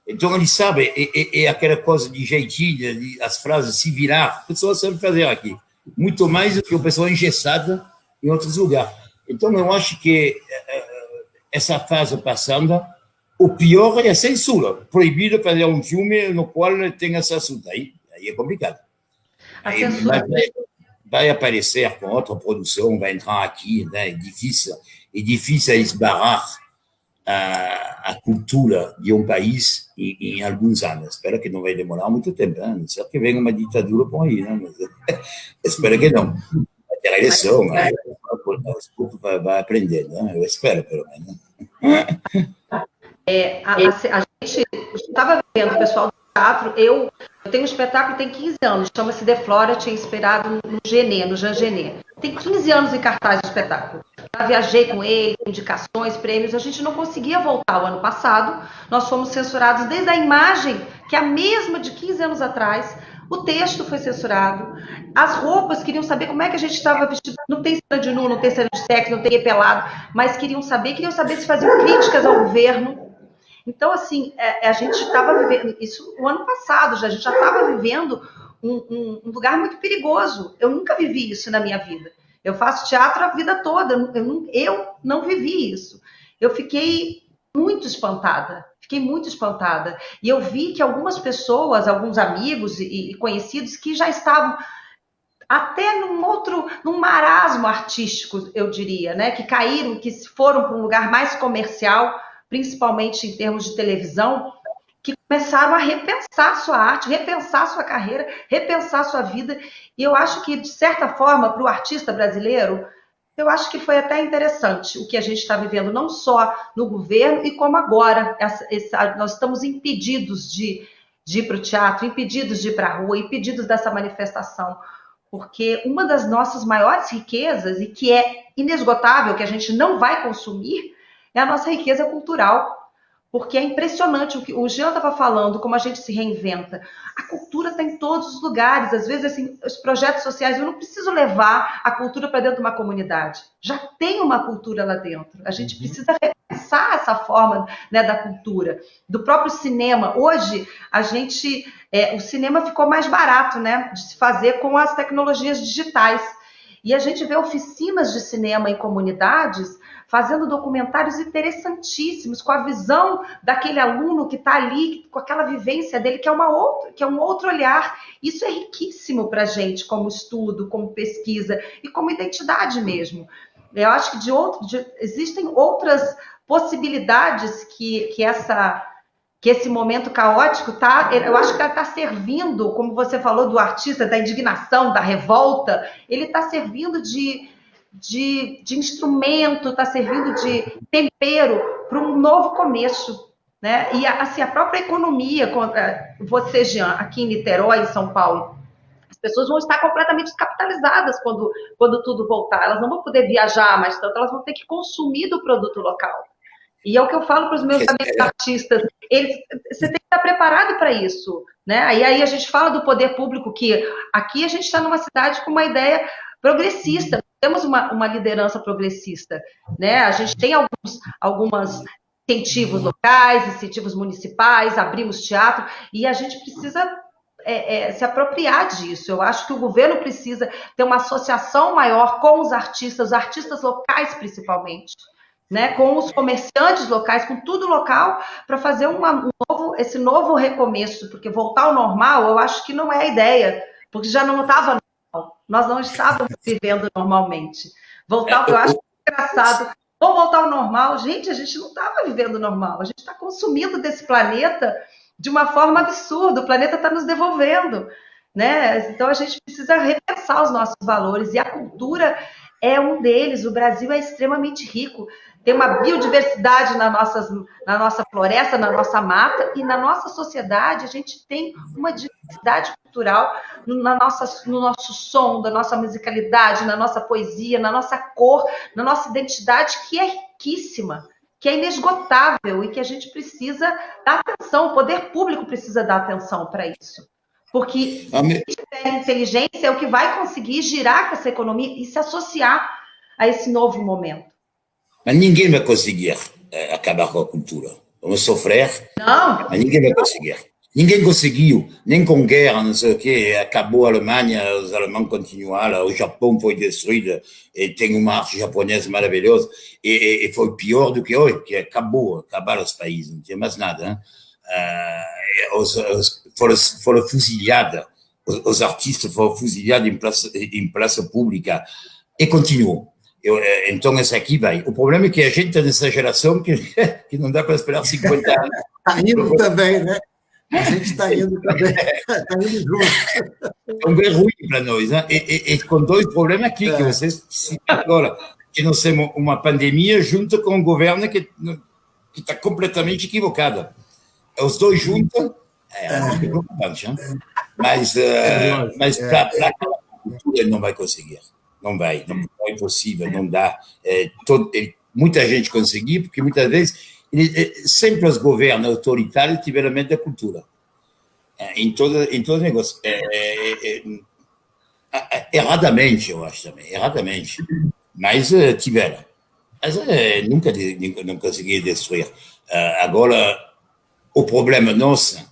Então, ele sabe, é aquela coisa de jeitinho, as frases se virar, a pessoa sabe fazer aqui. Muito mais do que o pessoal engessado em outros lugares. Então, eu acho que essa fase passando, o pior é a censura. Proibido fazer um filme no qual tem esse assunto. Aí é complicado. Aí vai aparecer com outra produção, vai entrar aqui, né? É difícil esbarrar a cultura de um país em alguns anos. Espero que não vai demorar muito tempo, né? Não sei que venha uma ditadura por aí, né? Mas espero que não. Vai ter eles são, aos poucos vai aprendendo, né? Eu espero, pelo menos. A gente estava vendo o pessoal do teatro, eu tenho um espetáculo que tem 15 anos, chama-se The Flora, tinha inspirado no Genet, no Jean Genet. Tem 15 anos em cartaz de espetáculo. Já viajei com ele, indicações, prêmios, a gente não conseguia voltar o ano passado, nós fomos censurados desde a imagem, que é a mesma de 15 anos atrás, o texto foi censurado, as roupas, queriam saber como é que a gente estava vestido, não tem cena de nu, não tem cena de sexo, não tem pelado, mas queriam saber se faziam críticas ao governo. Então, assim, a gente estava vivendo isso o ano passado, a gente já estava vivendo um lugar muito perigoso. Eu nunca vivi isso na minha vida. Eu faço teatro a vida toda, eu não vivi isso. Eu fiquei muito espantada, E eu vi que algumas pessoas, alguns amigos e conhecidos que já estavam até num marasmo artístico, eu diria, né? Que caíram, que foram para um lugar mais comercial, principalmente em termos de televisão, que começaram a repensar sua arte, repensar sua carreira, repensar sua vida. E eu acho que, de certa forma, para o artista brasileiro, eu acho que foi até interessante o que a gente está vivendo, não só no governo, e como agora nós estamos impedidos de ir para o teatro, impedidos de ir para a rua, impedidos dessa manifestação. Porque uma das nossas maiores riquezas, e que é inesgotável, que a gente não vai consumir, é a nossa riqueza cultural, porque é impressionante o que o Jean estava falando, como a gente se reinventa. A cultura está em todos os lugares. Às vezes, assim, os projetos sociais, eu não preciso levar a cultura para dentro de uma comunidade. Já tem uma cultura lá dentro. A gente precisa repensar essa forma, né, da cultura. Do próprio cinema. Hoje, o cinema ficou mais barato, né, de se fazer com as tecnologias digitais. E a gente vê oficinas de cinema em comunidades fazendo documentários interessantíssimos, com a visão daquele aluno que está ali, com aquela vivência dele, que é um outro olhar. Isso é riquíssimo para a gente, como estudo, como pesquisa e como identidade mesmo. Eu acho que existem outras possibilidades que esse momento caótico eu acho que está servindo, como você falou do artista, da indignação, da revolta, ele está servindo de instrumento, está servindo de tempero para um novo começo, né? E assim, a própria economia, você, Jean, aqui em Niterói, em São Paulo, as pessoas vão estar completamente descapitalizadas quando tudo voltar, elas não vão poder viajar mais tanto, elas vão ter que consumir do produto local. E é o que eu falo para os meus amigos artistas, você tem que estar preparado para isso, né? E aí a gente fala do poder público, que aqui a gente está numa cidade com uma ideia progressista, temos uma liderança progressista, né? A gente tem alguns incentivos locais, incentivos municipais, abrimos teatro, e a gente precisa se apropriar disso. Eu acho que o governo precisa ter uma associação maior com os artistas locais principalmente, né? Com os comerciantes locais, com tudo local, para fazer esse novo recomeço, porque voltar ao normal, eu acho que não é a ideia, porque já não estava normal, nós não estávamos vivendo normalmente. Eu acho engraçado, vamos voltar ao normal, gente, a gente não estava vivendo normal, a gente está consumindo desse planeta de uma forma absurda, o planeta está nos devolvendo, né? Então a gente precisa repensar os nossos valores, e a cultura é um deles. O Brasil é extremamente rico, tem uma biodiversidade na nossa floresta, na nossa mata, e na nossa sociedade a gente tem uma diversidade cultural no nosso som, da nossa musicalidade, na nossa poesia, na nossa cor, na nossa identidade, que é riquíssima, que é inesgotável, e que a gente precisa dar atenção, o poder público precisa dar atenção para isso. Porque a inteligência é o que vai conseguir girar com essa economia e se associar a esse novo momento. Mas ninguém vai conseguir acabar com a cultura. Vamos sofrer, não, mas ninguém vai conseguir. Ninguém conseguiu, nem com guerra, não sei o quê. Acabou a Alemanha, os alemães continuaram, o Japão foi destruído, e tem uma arte japonesa maravilhosa, e foi pior do que hoje, que acabaram os países, não tinha mais nada, né? Foram fuzilados, os artistas foram fuzilados em praça pública, e continuou. Então, esse aqui vai. O problema é que a gente é dessa geração que não dá para esperar 50 anos. Está indo também, né? A gente está indo também, está indo junto. É um bem ruim para nós, né? E com dois problemas aqui, que vocês citam agora, que nós temos uma pandemia junto com um governo que está completamente equivocado. Os dois juntos é muito preocupante, né? Mas para a cultura ele não vai conseguir. Não vai, não é impossível, não dá. Muita gente conseguiu, porque muitas vezes sempre os governos autoritários tiveram medo da cultura. Em todo negócio. Erradamente, eu acho também, erradamente. Mas tiveram. Mas nunca não conseguiram destruir. Agora, o problema nosso,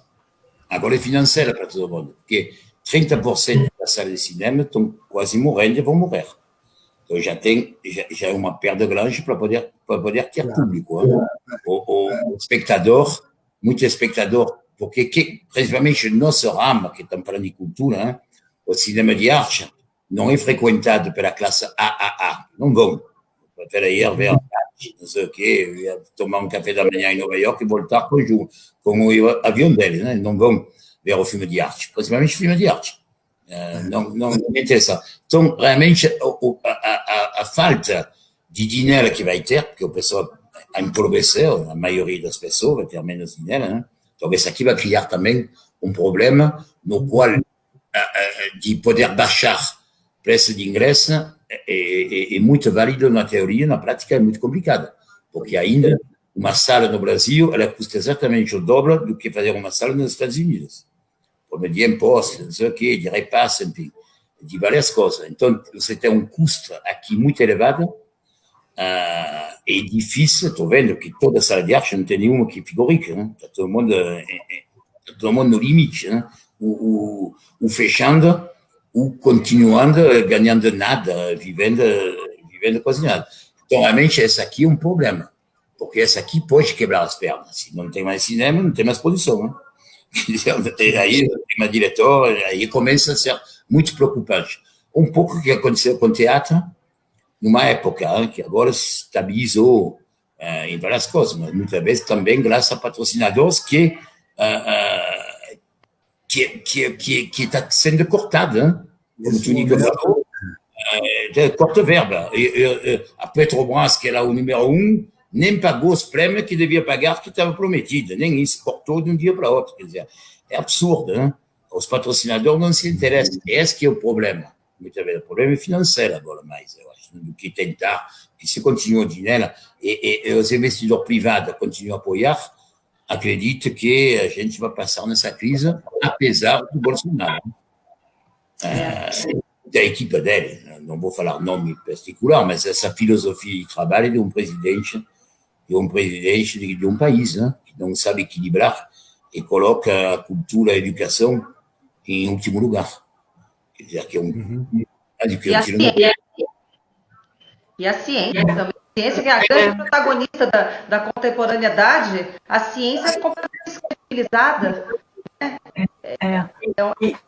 agora é financeiro para todo mundo, porque 30% das salas de cinema estão quase morrendo e vão morrer. Então já é uma perda grande para poder ter público. Hein? O espectador, muito espectador, porque principalmente no nosso ramo, que estamos falando de cultura, hein? O cinema de arte não é frequentado pela classe AAA. Não vão. Prefere ir ver arte, não sei o quê, tomar um café da manhã em Nova York e voltar com o avião deles. Né? Não vão ver o filme de arte, principalmente filme de arte. Não é interessante. Então, realmente, a falta de dinheiro que vai ter, porque o pessoal empobreceu, a maioria das pessoas vai ter menos dinheiro, né? Talvez aqui vai criar também um problema no qual de poder baixar o preço de ingresso é muito válido na teoria, na prática é muito complicado, porque ainda uma sala no Brasil ela custa exatamente o dobro do que fazer uma sala nos Estados Unidos. Por meio de impostos, não sei o quê, de repasse, enfim, de várias coisas. Então, você tem um custo aqui muito elevado, é difícil, estou vendo que toda sala de arte não tem nenhuma que ficou rica, né? Está todo mundo no limite, né? Ou fechando, ou continuando, ganhando nada, vivendo quase nada. Então, realmente, esse aqui é um problema, porque esse aqui pode quebrar as pernas. Se não tem mais cinema, não tem mais produção, né? Aí tem uma diretora, aí começa a ser muito preocupante. Um pouco o que aconteceu com o teatro, numa época que agora se estabilizou em várias coisas, mas muitas vezes também graças a patrocinadores que está sendo cortado, hein? Como tu falou, corta verba. A Petrobras, que era o número 1, nem pagou os prêmios que devia pagar, que estava prometido, nem isso, cortou de um dia para outro. Quer dizer, é absurdo, né? Os patrocinadores não se interessam. Esse que é o problema. Muitas vezes, o problema é financeiro agora, mais, eu acho, do que tentar, que se continua o dinheiro e os investidores privados continuam a apoiar, acredito que a gente vai passar nessa crise, apesar do Bolsonaro. Da equipe dele, não vou falar nome particular, mas essa filosofia de trabalho de um presidente de um país, né, que não sabe equilibrar e coloca a cultura e a educação em último lugar. Quer dizer, que é E a ciência também. A ciência que é a grande protagonista da contemporaneidade, a ciência é completamente descredibilizada.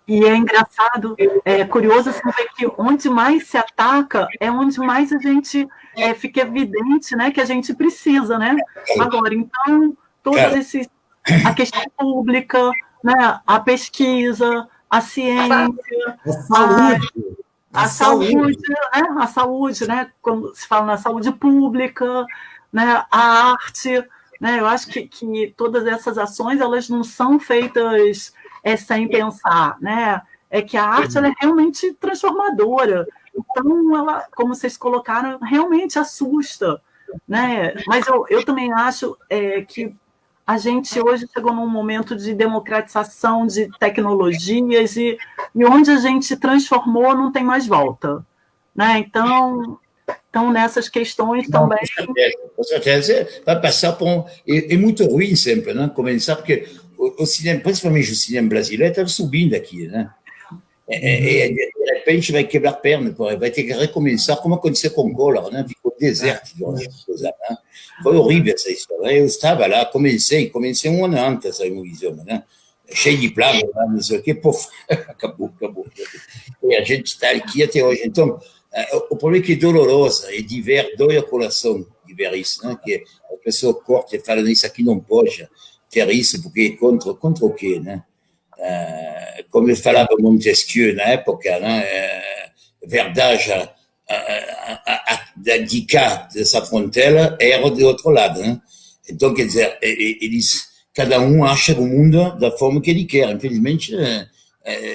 E é engraçado, é curioso saber que onde mais se ataca é onde mais a gente fica evidente, né, que a gente precisa, né? Agora, então, a questão pública, né, a pesquisa, a ciência, a saúde, né? Quando se fala na saúde pública, né, a arte, né? Eu acho que todas essas ações elas não são feitas sem pensar, né? É que a arte ela é realmente transformadora. Então, ela, como vocês colocaram, realmente assusta, né? Mas eu também acho que a gente hoje chegou num momento de democratização de tecnologias e onde a gente transformou não tem mais volta, né? Então nessas questões também... Com certeza, vai passar por... É muito ruim sempre, né? Começar, porque o cinema, principalmente o cinema brasileiro, está subindo aqui, né? E de repente vai quebrar perna, vai ter que recomeçar, como aconteceu com o Collor, né? Ficou deserto. Né? Foi horrível essa história. Eu estava lá, comecei um ano antes essa Imovisão, né? Cheio de planos, não sei o quê, puf, acabou. E a gente está aqui até hoje. Então, o problema é que é doloroso, é de ver, dói a coração de ver isso, né? Que a pessoa corta e fala, isso aqui não pode. ter isso, porque contra o quê, né? Como falava Montesquieu na época, né? Verdade de cá, dessa fronteira, era do outro lado, né? Então, quer dizer, cada um acha o mundo da forma que ele quer. Infelizmente,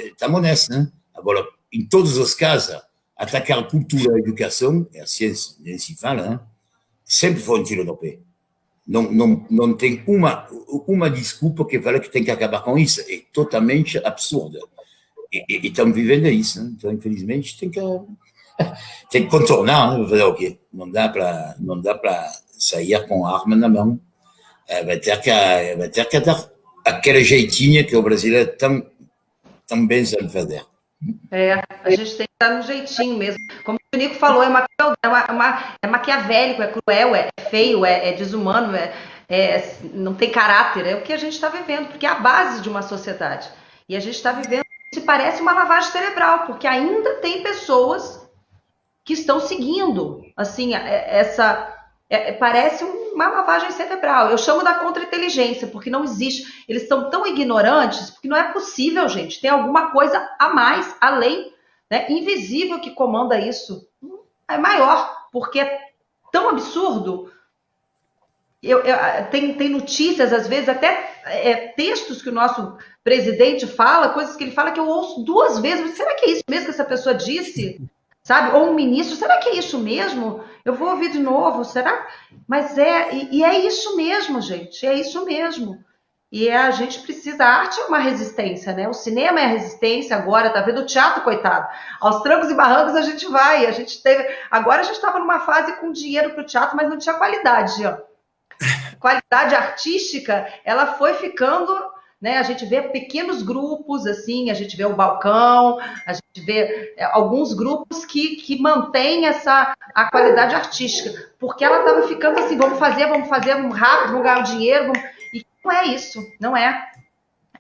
estamos nessa, né? Agora, em todos os casos, atacar a cultura, a educação, a ciência, nem se fala, né? Sempre foi um tiro no pé. Não tem uma desculpa que fala que tem que acabar com isso. É totalmente absurda. E estamos vivendo isso, né? Então, infelizmente, tem que contornar, né? Fazer o quê? Não dá para sair com a arma na mão. Vai ter que dar aquele jeitinho que o brasileiro tão bem sabe fazer. A gente tem que estar no jeitinho mesmo. Como o Nico falou, é maquiavélico, é cruel, é feio, é desumano, não tem caráter. É o que a gente está vivendo, porque é a base de uma sociedade. E a gente está vivendo, se parece uma lavagem cerebral, porque ainda tem pessoas que estão seguindo, assim, parece uma lavagem cerebral. Eu chamo da contra-inteligência, porque não existe. Eles estão tão ignorantes, porque não é possível, gente. Tem alguma coisa a mais, além, né, invisível, que comanda isso. É maior, porque é tão absurdo. Tem notícias, às vezes, até textos que o nosso presidente fala, coisas que ele fala que eu ouço 2 vezes. Será que é isso mesmo que essa pessoa disse? Sabe? Ou um ministro, será que é isso mesmo? Eu vou ouvir de novo, será? Mas é isso mesmo, gente, é isso mesmo. E a gente precisa, a arte é uma resistência, né? O cinema é a resistência agora, tá vendo? O teatro, coitado. Aos trancos e barrancos a gente vai, agora a gente estava numa fase com dinheiro para o teatro, mas não tinha qualidade, ó. Qualidade artística, ela foi ficando... Né? A gente vê pequenos grupos, assim, a gente vê o Balcão, a gente vê alguns grupos que mantêm a qualidade artística, porque ela estava ficando assim, vamos fazer vamos rápido, vamos ganhar o dinheiro, e não é isso, não é.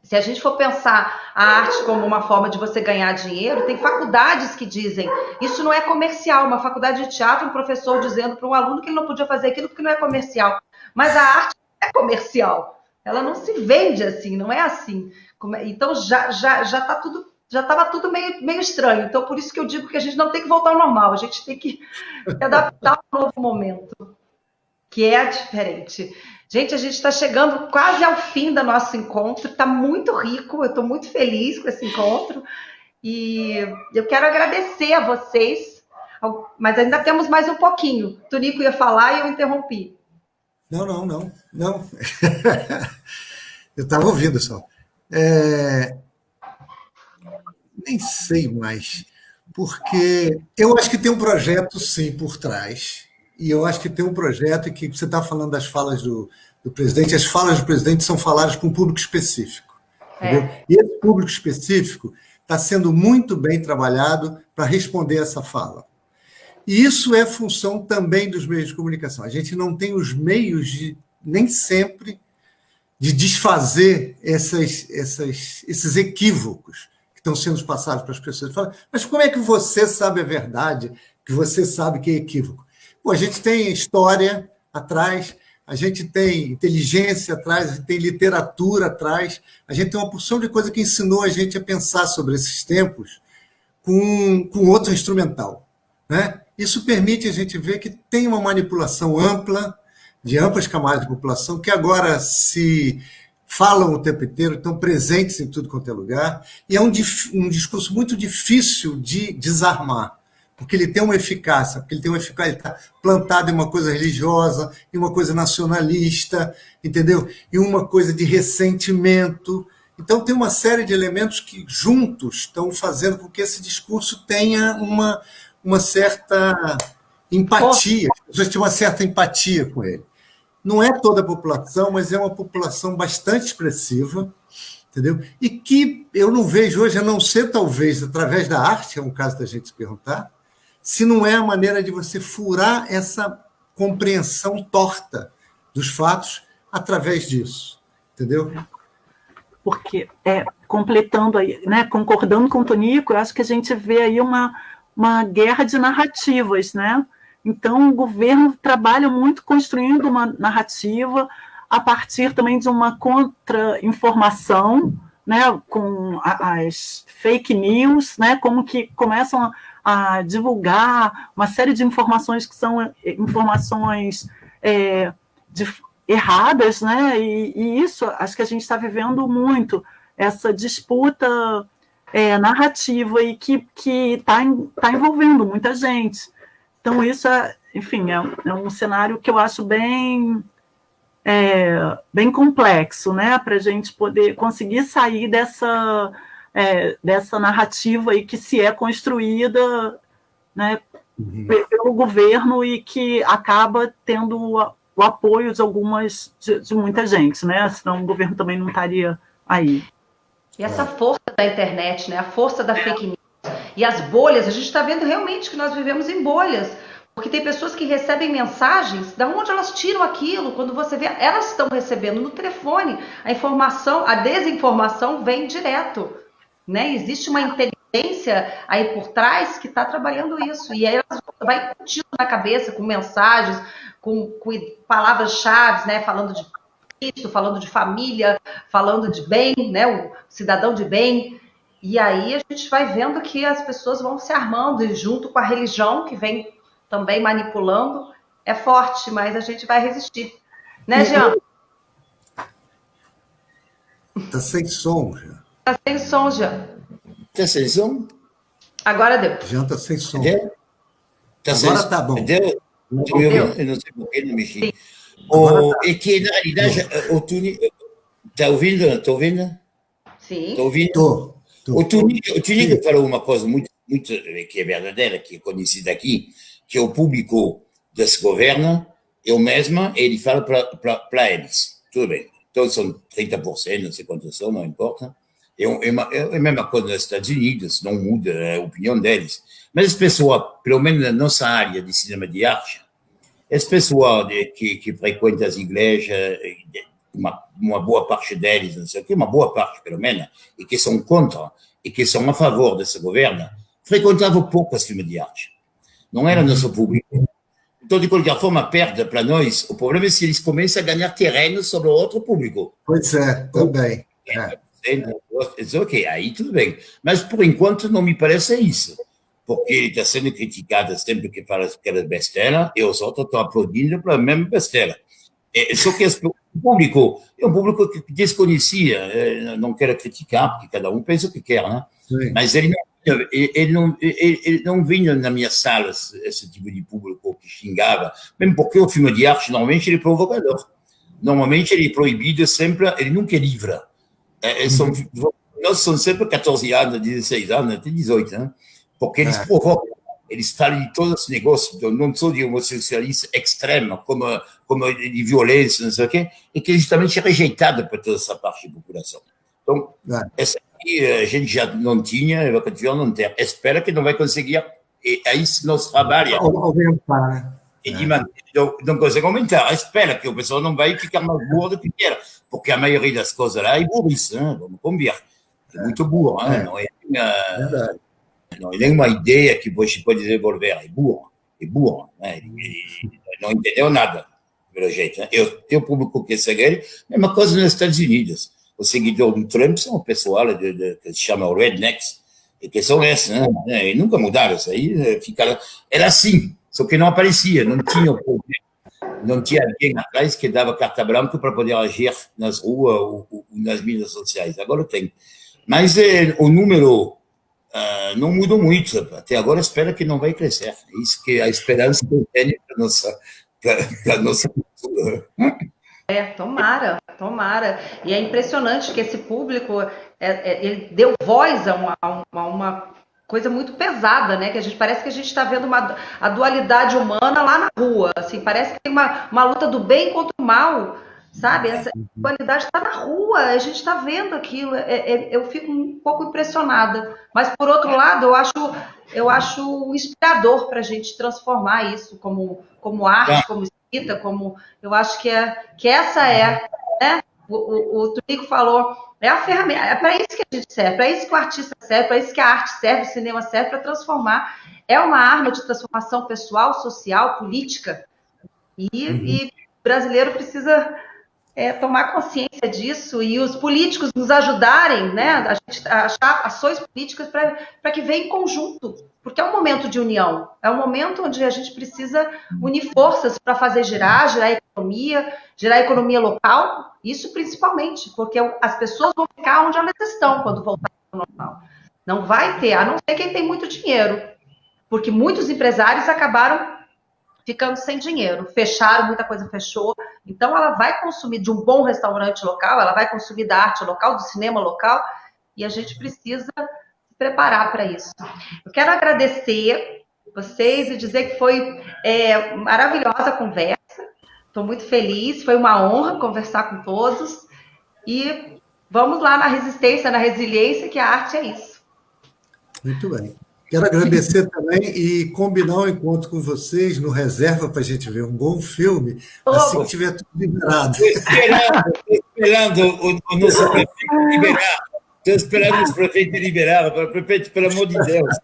Se a gente for pensar a arte como uma forma de você ganhar dinheiro, tem faculdades que dizem, isso não é comercial, uma faculdade de teatro, um professor dizendo para um aluno que ele não podia fazer aquilo porque não é comercial, mas a arte é comercial. Ela não se vende assim, não é assim. Então já estava tudo meio estranho. Então por isso que eu digo que a gente não tem que voltar ao normal, a gente tem que adaptar ao novo momento, que é diferente. Gente, a gente está chegando quase ao fim do nosso encontro, está muito rico, eu estou muito feliz com esse encontro e eu quero agradecer a vocês, mas ainda temos mais um pouquinho. O Tonico ia falar e eu interrompi. Não. Eu estava ouvindo só. Nem sei mais, porque eu acho que tem um projeto, sim, por trás, e eu acho que tem um projeto que você está falando das falas do presidente, as falas do presidente são faladas para um público específico. Entendeu? E esse público específico está sendo muito bem trabalhado para responder essa fala. E isso é função também dos meios de comunicação. A gente não tem os meios, nem sempre, de desfazer esses equívocos que estão sendo passados para as pessoas. Fala, mas como é que você sabe a verdade, que você sabe que é equívoco? Pô, a gente tem história atrás, a gente tem inteligência atrás, a gente tem literatura atrás, a gente tem uma porção de coisa que ensinou a gente a pensar sobre esses tempos com outro instrumental, né? Isso permite a gente ver que tem uma manipulação ampla, de amplas camadas de população, que agora se falam o tempo inteiro, estão presentes em tudo quanto é lugar, e é um discurso muito difícil de desarmar, porque ele tem uma eficácia, ele está plantado em uma coisa religiosa, em uma coisa nacionalista, entendeu? Em uma coisa de ressentimento. Então tem uma série de elementos que juntos estão fazendo com que esse discurso tenha uma certa empatia, as pessoas têm uma certa empatia com ele. Não é toda a população, mas é uma população bastante expressiva, entendeu? E que eu não vejo hoje, a não ser talvez através da arte, é um caso da gente se perguntar, se não é a maneira de você furar essa compreensão torta dos fatos através disso, entendeu? Porque, completando aí, né, concordando com o Tonico, eu acho que a gente vê aí uma guerra de narrativas, né? Então, o governo trabalha muito construindo uma narrativa, a partir também de uma contra-informação, né, com as fake news, né, como que começam a divulgar uma série de informações que são informações erradas, né, e isso acho que a gente está vivendo muito, essa disputa narrativa e que está envolvendo muita gente. Então, isso enfim, é um cenário que eu acho bem complexo, né, para a gente poder conseguir sair dessa narrativa aí que se é construída, né, pelo governo e que acaba tendo o apoio de muita gente, né, senão o governo também não estaria aí. E essa força da internet, né, a força da fake news e as bolhas, a gente está vendo realmente que nós vivemos em bolhas, porque tem pessoas que recebem mensagens, da onde elas tiram aquilo, quando você vê, elas estão recebendo no telefone, a informação, a desinformação vem direto, né? Existe uma inteligência aí por trás que está trabalhando isso, e aí ela vai curtindo na cabeça com mensagens, com palavras-chave, né, falando de Cristo, falando de família, falando de bem, né, o cidadão de bem, e aí a gente vai vendo que as pessoas vão se armando, e junto com a religião, que vem também manipulando, é forte, mas a gente vai resistir. Né, Jean? Está sem som, Jean. Está sem som, Jean. Está sem som? Agora deu. Jean está sem som. Agora está bom. Eu não sei por que não mexi. É que, na realidade, o Tunico... Está ouvindo? Estou ouvindo? Sim. Estou ouvindo? Estou. O Tunico falou uma coisa muito, que é verdadeira, que é conhecida aqui, que o público desse governo é o mesmo, e ele fala para eles. Tudo bem. Então são 30%, não sei quantos são, não importa. É a mesma coisa nos Estados Unidos, não muda a opinião deles. Mas as pessoas, pelo menos na nossa área de cinema de arte, as pessoas que frequentam as igrejas, uma boa parte deles, não sei o quê, uma boa parte pelo menos, e que são contra, e que são a favor desse governo, frequentavam pouco os filmes de arte. Não era nosso público. Então, de qualquer forma, perde para nós. O problema é se eles começam a ganhar terreno sobre o outro público. Pois é, também. Ok, aí tudo bem. Mas, por enquanto, não me parece isso. Porque ele está sendo criticado sempre que fala aquela besteira e os outros estão aplaudindo para a mesma besteira. Só que o público é um público que desconhecia. Não quero criticar, porque cada um pensa o que quer, né? Sim. Mas ele não vinha na minha sala esse tipo de público que xingava, mesmo porque o filme de arte, normalmente, ele é provocador. Normalmente, ele é proibido sempre, ele nunca é livre. Nós somos sempre 14 anos, 16 anos, até 18, né? Porque eles provocam, eles falam de todos os negócios, não só de homossexualismo extremo, como de violência, não sei o quê, e que é justamente rejeitado por toda essa parte da população. Então, essa aqui a gente já não tinha, vai continuar não ter. Espera que não vai conseguir, e aí se nós trabalha. Aumentar, né? Não consegue aumentar. Espera que o pessoal não vai ficar mais burro do que era, porque a maioria das coisas lá é burrice, né? Vamos convir. É muito burro, né? Não é nenhuma ideia que você pode desenvolver. É burro, né? Ele não entendeu nada, pelo jeito. Né? Tem o público que segue ele, mesma coisa nos Estados Unidos. Os seguidores do Trump são o pessoal que se chama rednecks, e que são esses, né? E nunca mudaram isso aí. Era assim, só que não aparecia, não tinha o poder. Não tinha alguém atrás que dava carta branca para poder agir nas ruas ou nas mídias sociais. Agora tem. Mas o número não mudou muito. Até agora, espera que não vai crescer. É isso que a esperança que eu tenho da nossa cultura. Tomara. E é impressionante que esse público ele deu voz a uma coisa muito pesada, né? Que parece que a gente está vendo a dualidade humana lá na rua. Assim, parece que tem uma luta do bem contra o mal, sabe? Essa dualidade está na rua, a gente está vendo aquilo. Eu fico um pouco impressionada. Mas, por outro lado, eu acho inspirador para a gente transformar isso como arte, como escrita, eu acho que essa né? O Tunico falou, é a ferramenta, é para isso que a gente serve, para isso que o artista serve, para isso que a arte serve, o cinema serve, para transformar. É uma arma de transformação pessoal, social, política. E o brasileiro precisa tomar consciência disso e os políticos nos ajudarem, né, a gente achar ações políticas para que venha em conjunto, porque é um momento de união, é um momento onde a gente precisa unir forças para fazer girar a economia local, isso principalmente, porque as pessoas vão ficar onde elas estão quando voltar ao normal. Não vai ter, a não ser quem tem muito dinheiro, porque muitos empresários acabaram ficando sem dinheiro, fecharam, muita coisa fechou, então ela vai consumir de um bom restaurante local, ela vai consumir da arte local, do cinema local, e a gente precisa se preparar para isso. Eu quero agradecer vocês e dizer que foi maravilhosa a conversa, estou muito feliz, foi uma honra conversar com todos, e vamos lá na resistência, na resiliência, que a arte é isso. Muito bem. Quero agradecer também e combinar um encontro com vocês no Reserva para a gente ver um bom filme, assim que tiver tudo liberado. Estou esperando o nosso prefeito liberar. Estou esperando os prefeitos liberar. Prefeito, pelo amor de Deus.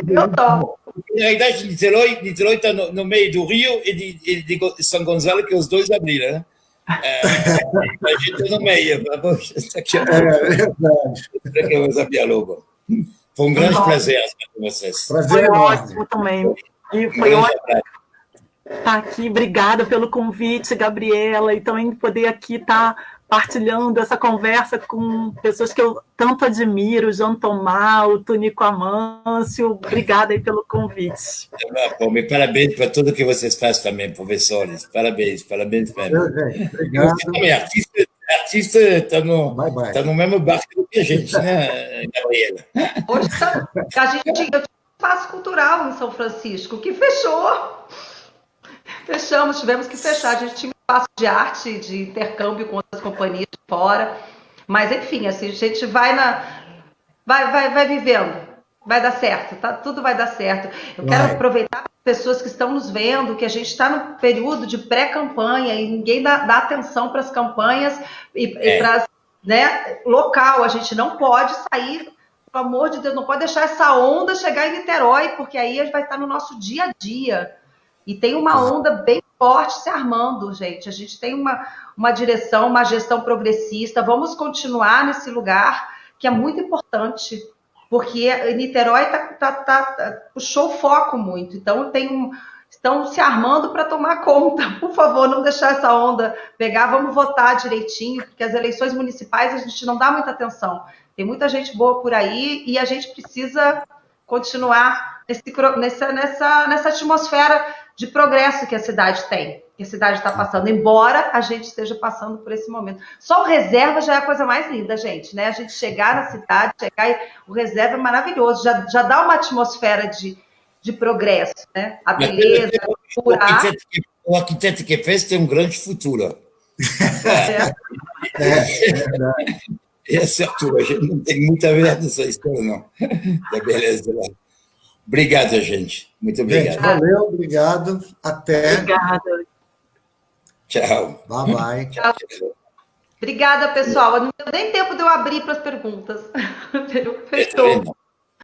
Eu tomo. Na realidade, Niterói está no meio do Rio e de São Gonçalo, que os dois abriram, né? A gente está no meio. É verdade. Foi um grande prazer estar com vocês. Foi ótimo também. E foi ótimo estar aqui. Obrigada pelo convite, Gabriela, e também poder aqui estar partilhando essa conversa com pessoas que eu tanto admiro, o João Tomá, o Tonico Amâncio. Obrigada aí pelo convite. E parabéns para tudo que vocês fazem também, professores. Parabéns mesmo. Obrigado. Artista está no mesmo barco que a gente, né, Gabriela? Hoje a gente tinha um espaço cultural em São Francisco, que fechou. Fechamos, tivemos que fechar. A gente tinha um espaço de arte, de intercâmbio com outras companhias de fora. Mas, enfim, assim, a gente vai vivendo. Vai dar certo, tá? Tudo vai dar certo. Eu quero aproveitar para as pessoas que estão nos vendo, que a gente está no período de pré-campanha e ninguém dá atenção para as campanhas e para, né, local. A gente não pode sair, pelo amor de Deus, não pode deixar essa onda chegar em Niterói, porque aí a gente vai estar no nosso dia a dia. E tem uma onda bem forte se armando, gente. A gente tem uma direção, uma gestão progressista. Vamos continuar nesse lugar que é muito importante, porque Niterói puxou o foco muito. Então, estão se armando para tomar conta. Por favor, não deixar essa onda pegar. Vamos votar direitinho, porque as eleições municipais a gente não dá muita atenção. Tem muita gente boa por aí e a gente precisa continuar nessa atmosfera de progresso que a cidade tem, que a cidade está passando, embora a gente esteja passando por esse momento. Só o Reserva já é a coisa mais linda, gente, né? A gente chegar na cidade, o Reserva é maravilhoso, já dá uma atmosfera de progresso, né? A beleza, a cultura. O arquiteto que fez tem um grande futuro. É certo, a gente não tem muita verdade nessa história, não. Da beleza lá. Obrigado, gente. Muito obrigado. Gente, valeu, obrigado. Até. Obrigada. Tchau. Bye, bye. Tchau. Obrigada, pessoal. Não deu nem tempo de eu abrir para as perguntas. Fechou.